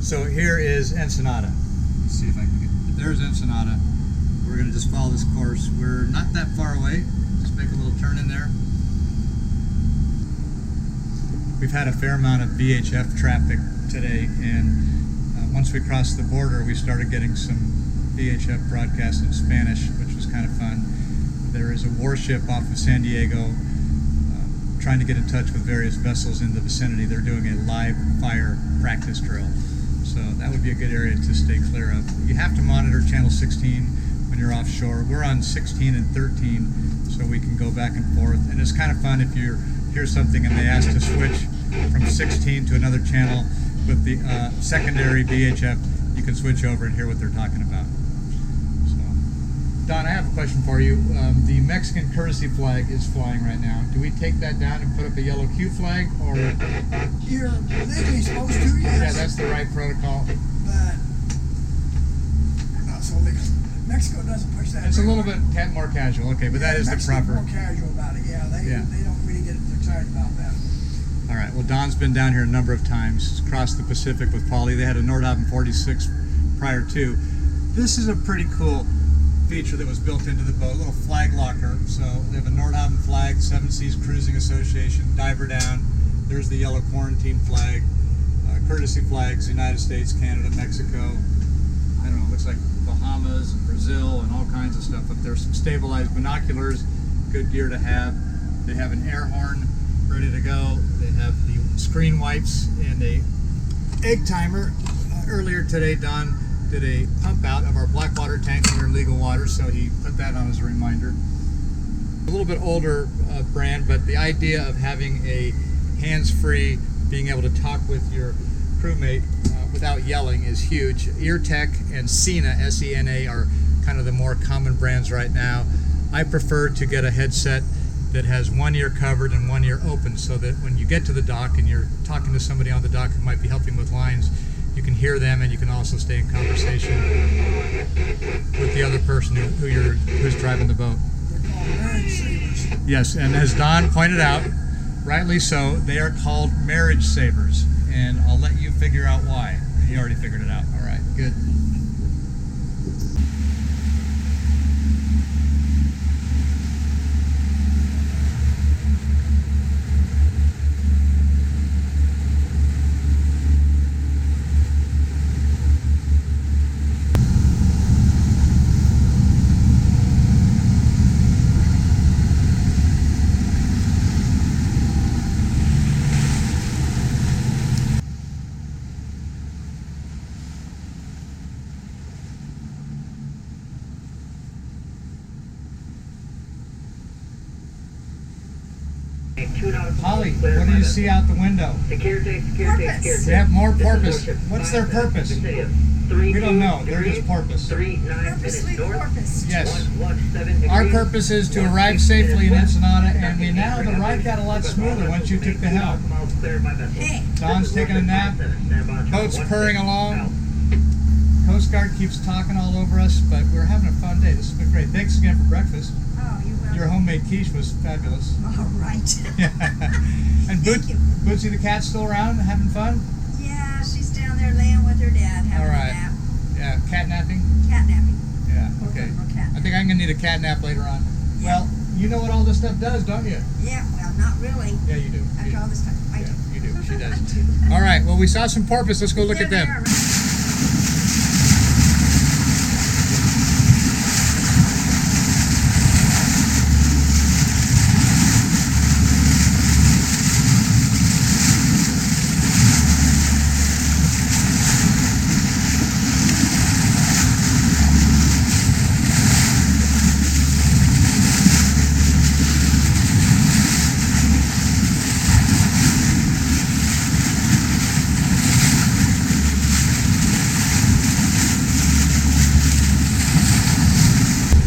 So here is Ensenada. Let's see if I can get. There's Ensenada. We're going to just follow this course. We're not that far away. Just make a little turn in there. We've had a fair amount of VHF traffic today, and once we crossed the border, we started getting some VHF broadcasts in Spanish, which was kind of fun. There is a warship off of San Diego trying to get in touch with various vessels in the vicinity. They're doing a live fire practice drill. So that would be a good area to stay clear of. You have to monitor channel 16 when you're offshore. We're on 16 and 13, so we can go back and forth. And it's kind of fun if you hear something and they ask to switch from 16 to another channel with the secondary VHF, you can switch over and hear what they're talking about. So, Don, I have a question for you. The Mexican courtesy flag is flying right now. Do we take that down and put up a yellow Q flag, or? You're legally supposed to, yes. Yeah, that's the right protocol. But not so legal. Mexico doesn't push that. It's a little bit more casual, okay, but that is the proper. More casual about it, yeah. They don't really get excited about that. All right. Well, Don's been down here a number of times. He's crossed the Pacific with Paulie. They had a Nordhavn 46 prior to. This is a pretty cool feature that was built into the boat, a little flag locker. So they have a Nordhavn flag, Seven Seas Cruising Association, diver down. There's the yellow quarantine flag, courtesy flags, United States, Canada, Mexico. I don't know, it looks like Bahamas and Brazil and all kinds of stuff up there. Some stabilized binoculars, good gear to have. They have an air horn ready to go. They have the screen wipes and a egg timer. Earlier today, Don did a pump out of our black water tank under legal water, so he put that on as a reminder. A little bit older brand, but the idea of having a hands-free, being able to talk with your crewmate without yelling is huge. EarTech and Sena, S-E-N-A, are kind of the more common brands right now. I prefer to get a headset that has one ear covered and one ear open, so that when you get to the dock and you're talking to somebody on the dock who might be helping with lines, you can hear them and you can also stay in conversation with the other person who's driving the boat. They're called marriage savers. Yes, and as Don pointed out, rightly so, they are called marriage savers, and I'll let you figure out why. You already figured it out. All right, good. Paulie, what do you see out the window? Porpoise. They have more porpoise. What's their purpose? We don't know. They're just porpoise. Purposely porpoise. Yes. Our purpose is to arrive safely in Ensenada, and the ride got a lot smoother once you took the helm. Hey, Don's taking a nap. Boat's purring along. Coast Guard keeps talking all over us, but we're having a fun day. This has been great. Thanks again for breakfast. oh, you will. Your homemade quiche was fabulous. All right. And Thank you. Bootsy the cat's still around, having fun? Yeah, she's down there laying with her dad, having All right. a nap. Yeah, cat napping? Catnapping. Yeah, Both okay. of them are cat I think I'm going to need a cat nap later on. Yeah. Well, you know what all this stuff does, don't you? Yeah, well, not really. Yeah, you do. After all this time, I Yeah, do. you do. She does. I do. All right, well, we saw some porpoise. Let's go look at There them. they are.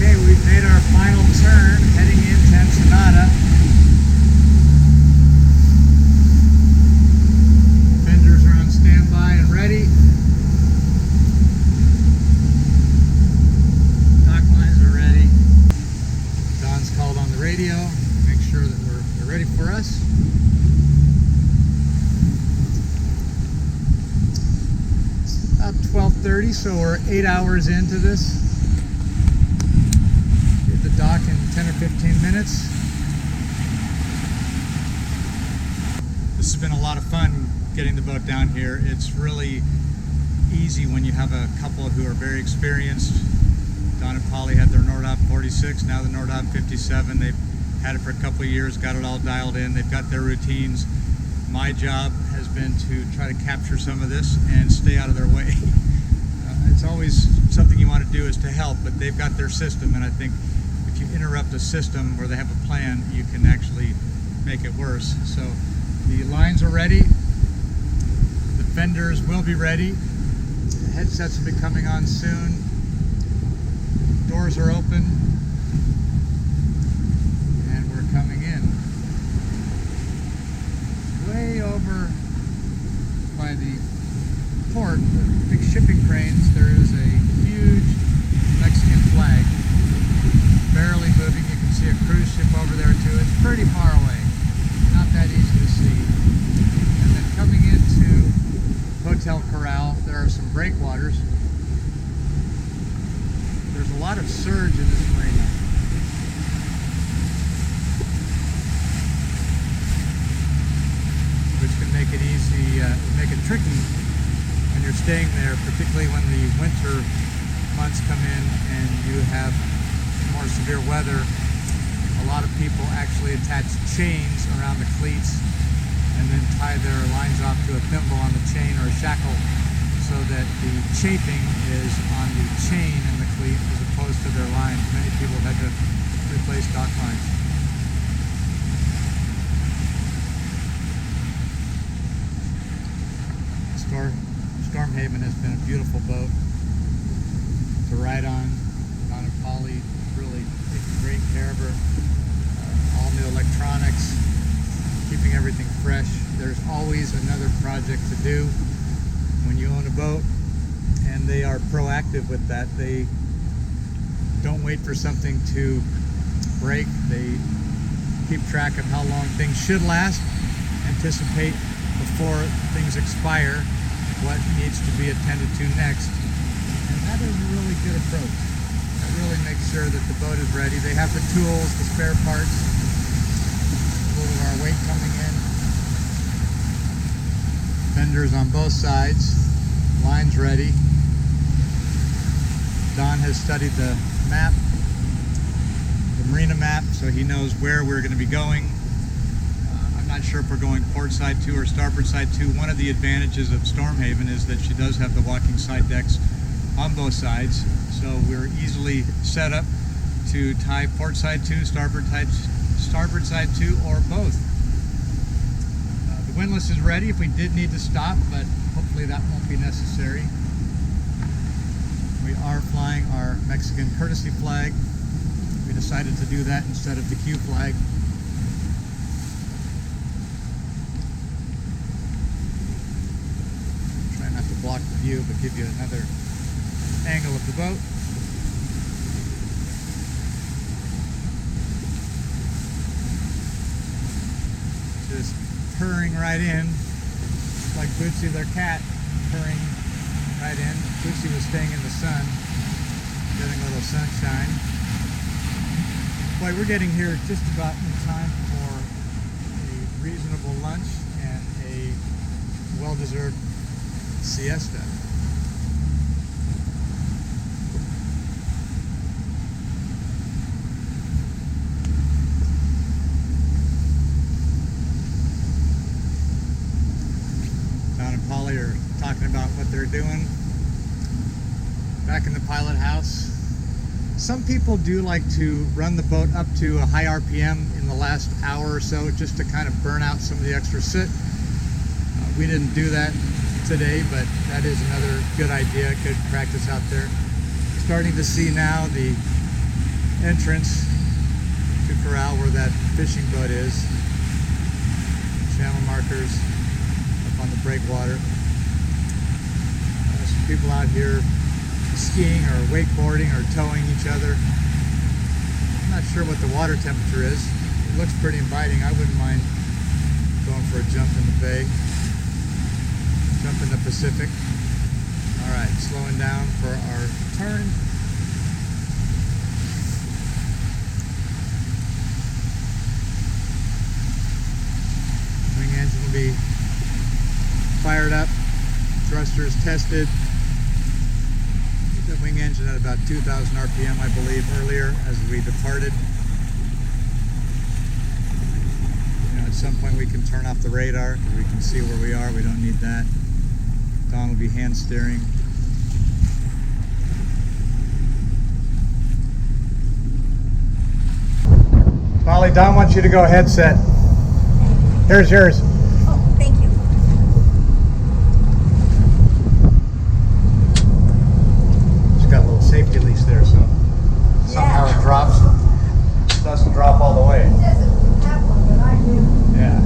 Okay, we've made our final turn, heading into Ensenada. Fenders are on standby and ready. Dock lines are ready. Don's called on the radio, make sure that they're ready for us. About 12:30, so we're 8 hours into this. Hit the dock in 10 or 15 minutes. This has been a lot of fun getting the boat down here. It's really easy when you have a couple who are very experienced. Don and Paulie had their Nordhavn 46, now the Nordhavn 57. They've had it for a couple of years, got it all dialed in. They've got their routines. My job has been to try to capture some of this and stay out of their way. It's always something you want to do is to help, but they've got their system, and I think if you interrupt a system where they have a plan, you can actually make it worse. So the lines are ready, the fenders will be ready, the headsets will be coming on soon, doors are open, and we're coming in. Way over by the port, the big shipping cranes, there is a huge Mexican flag barely moving. You can see a cruise ship over there too. It's pretty far away, not that easy to see. And then coming into Hotel Corral, there are some breakwaters. There's a lot of surge in this marina. Which can make it easy, make it tricky when you're staying there, particularly when the winter months come in and you have more severe weather. A lot of people actually attach chains around the cleats and then tie their lines off to a thimble on the chain or a shackle so that the chafing is on the chain and the cleat as opposed to their lines. Many people have had to replace dock lines. Stormhaven has been a beautiful boat to ride on. Don and Paulie really taking great care of her. All new electronics, keeping everything fresh. There's always another project to do when you own a boat, and they are proactive with that. They don't wait for something to break. They keep track of how long things should last, anticipate before things expire what needs to be attended to next, and that is a really good approach. That really makes sure that the boat is ready. They have the tools, the spare parts, a little of our weight coming in, fenders on both sides, lines ready. Don has studied the map, the Marina map, so he knows where we're going to be going. I'm not sure if we're going port side 2 or starboard side 2. One of the advantages of Stormhaven is that she does have the walking side decks on both sides, so we're easily set up to tie port side 2, starboard side 2, or both. The windlass is ready if we did need to stop, but hopefully that won't be necessary. We are flying our Mexican courtesy flag. We decided to do that instead of the Q flag. Try not to block the view, but give you another angle of the boat. Just purring right in, like Bootsy, their cat, purring right in. Bootsy was staying in the sun, getting a little sunshine. Boy, we're getting here just about in time for a reasonable lunch and a well-deserved siesta. Don and Paulie are talking about what they're doing back in the pilot house. Some people do like to run the boat up to a high RPM in the last hour or so just to kind of burn out some of the extra soot. We didn't do that today, but that is another good idea, good practice out there. Starting to see now the entrance to corral where that fishing boat is. Channel markers up on the breakwater. Some people out here skiing or wakeboarding or towing each other. I'm not sure what the water temperature is. It looks pretty inviting. I wouldn't mind going for a jump in the bay, jump in the Pacific. All right, slowing down for our turn. Wing engine will be fired up, thrusters tested. The wing engine at about 2,000 RPM, I believe, earlier as we departed. You know, at some point we can turn off the radar because we can see where we are. We don't need that. Don will be hand steering. Paulie, Don wants you to go headset. Here's yours. Oh, thank you. Got a little safety leash there, so somehow it drops. It doesn't drop all the way. It doesn't have one, but I do. Yeah.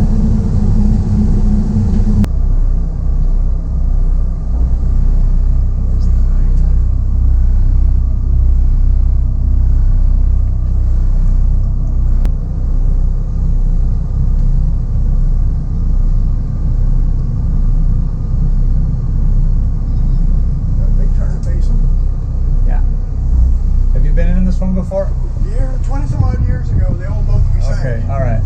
One before? Yeah, 20 some odd years ago, the old boat we sank. Okay, all right.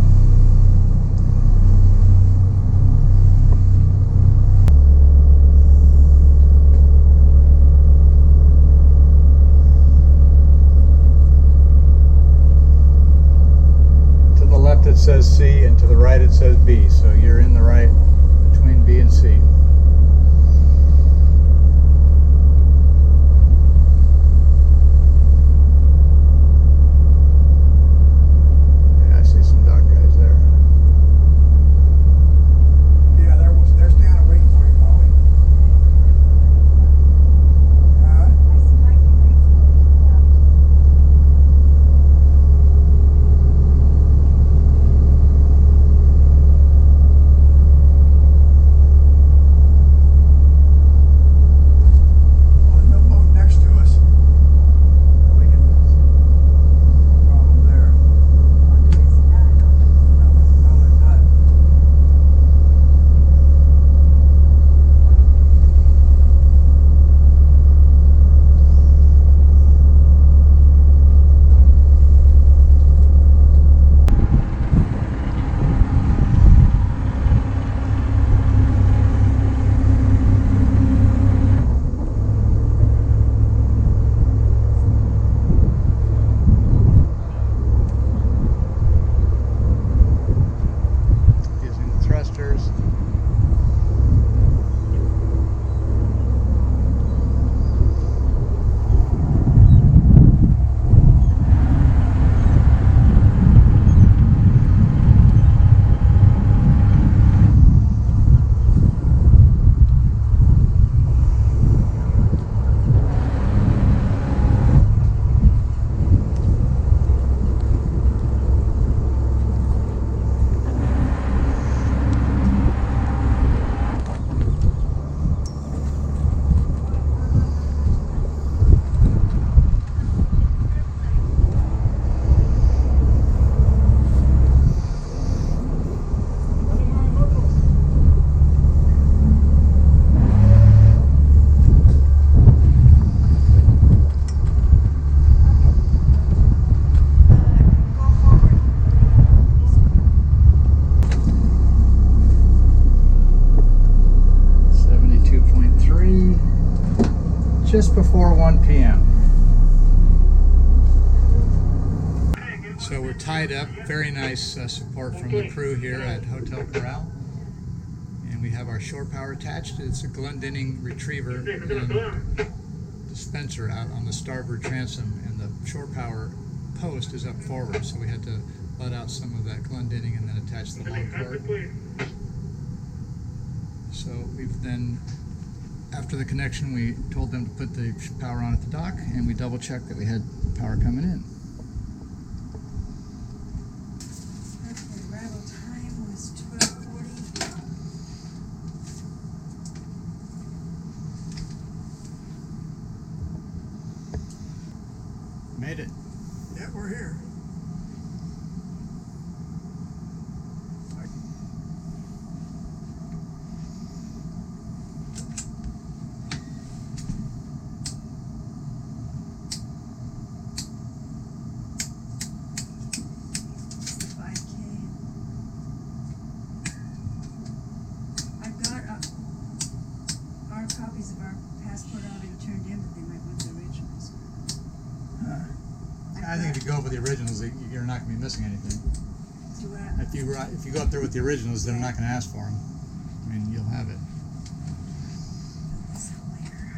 To the left it says C and to the right it says B, so you're in the right between B and C. just before 1 p.m. So we're tied up. Very nice support from the crew here at Hotel Corral. And we have our shore power attached. It's a Glendinning retriever and dispenser out on the starboard transom, and the shore power post is up forward, so we had to let out some of that Glendinning and then attach the long cord. So we've then, after the connection, we told them to put the power on at the dock, and we double checked that we had power coming in. Okay, arrival time was 12:40. Made it. Yeah, we're here. Copies of our passport already turned in, but they might want the originals. I think if you go with the originals, you're not going to be missing anything. Do I? If you go up there with the originals, they're not going to ask for them. I mean, you'll have it. This out later.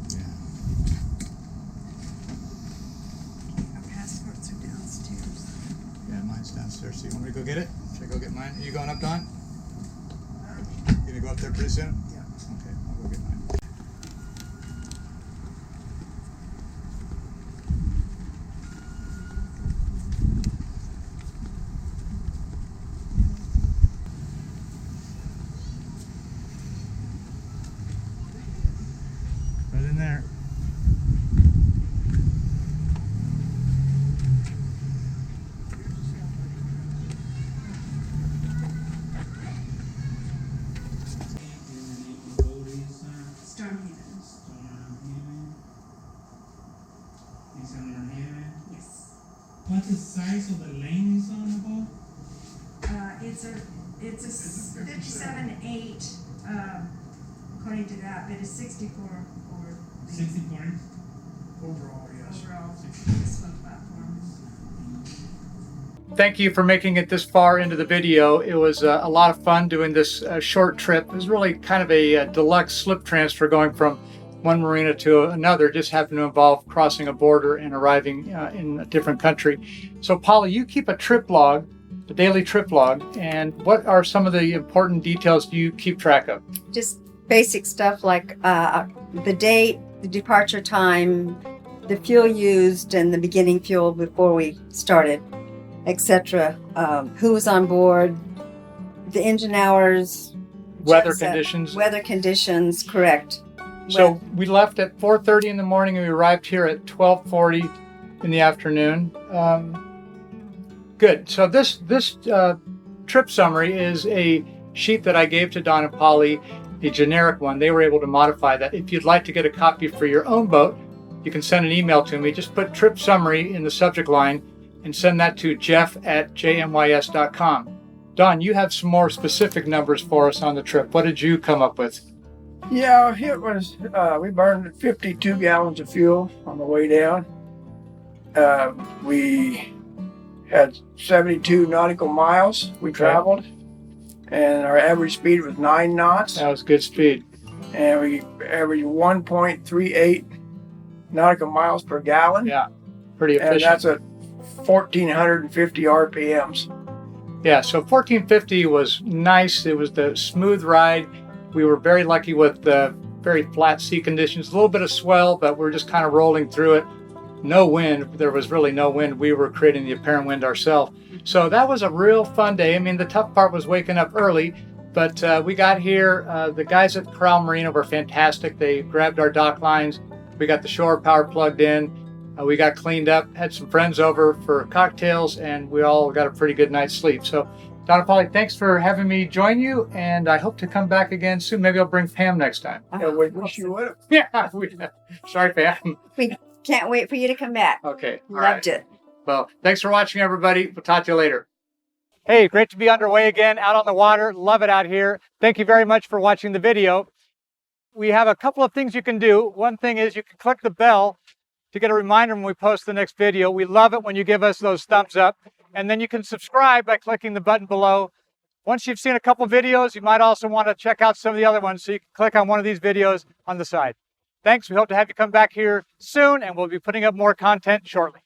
Yeah. Our passports are downstairs. Yeah, mine's downstairs. So you want me to go get it? Should I go get mine? Are you going up, Don? You gonna go up there pretty soon? Yeah. Okay, I'll go get mine. Right in there. What's the size of the lane is on the boat? It's a 57.8, according to that, but it's 64 for 64 inch? Overall, yes. overall this one platform. Thank you for making it this far into the video. It was a lot of fun doing this short trip. It was really kind of a deluxe slip transfer going from one marina to another. Just happened to involve crossing a border and arriving in a different country. So Paulie, you keep a trip log, a daily trip log, and what are some of the important details you keep track of? Just basic stuff like the date, the departure time, the fuel used, and the beginning fuel before we started, etc. Who was on board, the engine hours, Weather conditions. Weather conditions, correct. So we left at 4:30 in the morning and we arrived here at 12:40 in the afternoon. Good. So this trip summary is a sheet that I gave to Don and Paulie, a generic one. They were able to modify that. If you'd like to get a copy for your own boat, you can send an email to me. Just put trip summary in the subject line and send that to jeff@jmys.com. Don, you have some more specific numbers for us on the trip. What did you come up with? Yeah, it was, we burned 52 gallons of fuel on the way down. We had 72 nautical miles we traveled, and our average speed was 9 knots. That was good speed. And we averaged 1.38 nautical miles per gallon. Yeah, pretty efficient. And that's at 1,450 RPMs. Yeah, so 1450 was nice. It was the smooth ride. We were very lucky with the very flat sea conditions. A little bit of swell, but we're just kind of rolling through it. No wind. There was really no wind. We were creating the apparent wind ourselves. So that was a real fun day. I mean, the tough part was waking up early, but we got here. The guys at Corral Marina were fantastic. They grabbed our dock lines. We got the shore power plugged in. We got cleaned up, had some friends over for cocktails, and we all got a pretty good night's sleep. So, Don and Paulie, thanks for having me join you, and I hope to come back again soon. Maybe I'll bring Pam next time. Yeah, we wish you would have. Yeah, sorry, Pam. We can't wait for you to come back. Okay, all Loved right. it. Well, thanks for watching, everybody. We'll talk to you later. Hey, great to be underway again, out on the water. Love it out here. Thank you very much for watching the video. We have a couple of things you can do. One thing is you can click the bell to get a reminder when we post the next video. We love it when you give us those thumbs up. And then you can subscribe by clicking the button below. Once you've seen a couple videos, you might also want to check out some of the other ones, so you can click on one of these videos on the side. Thanks. We hope to have you come back here soon, and we'll be putting up more content shortly.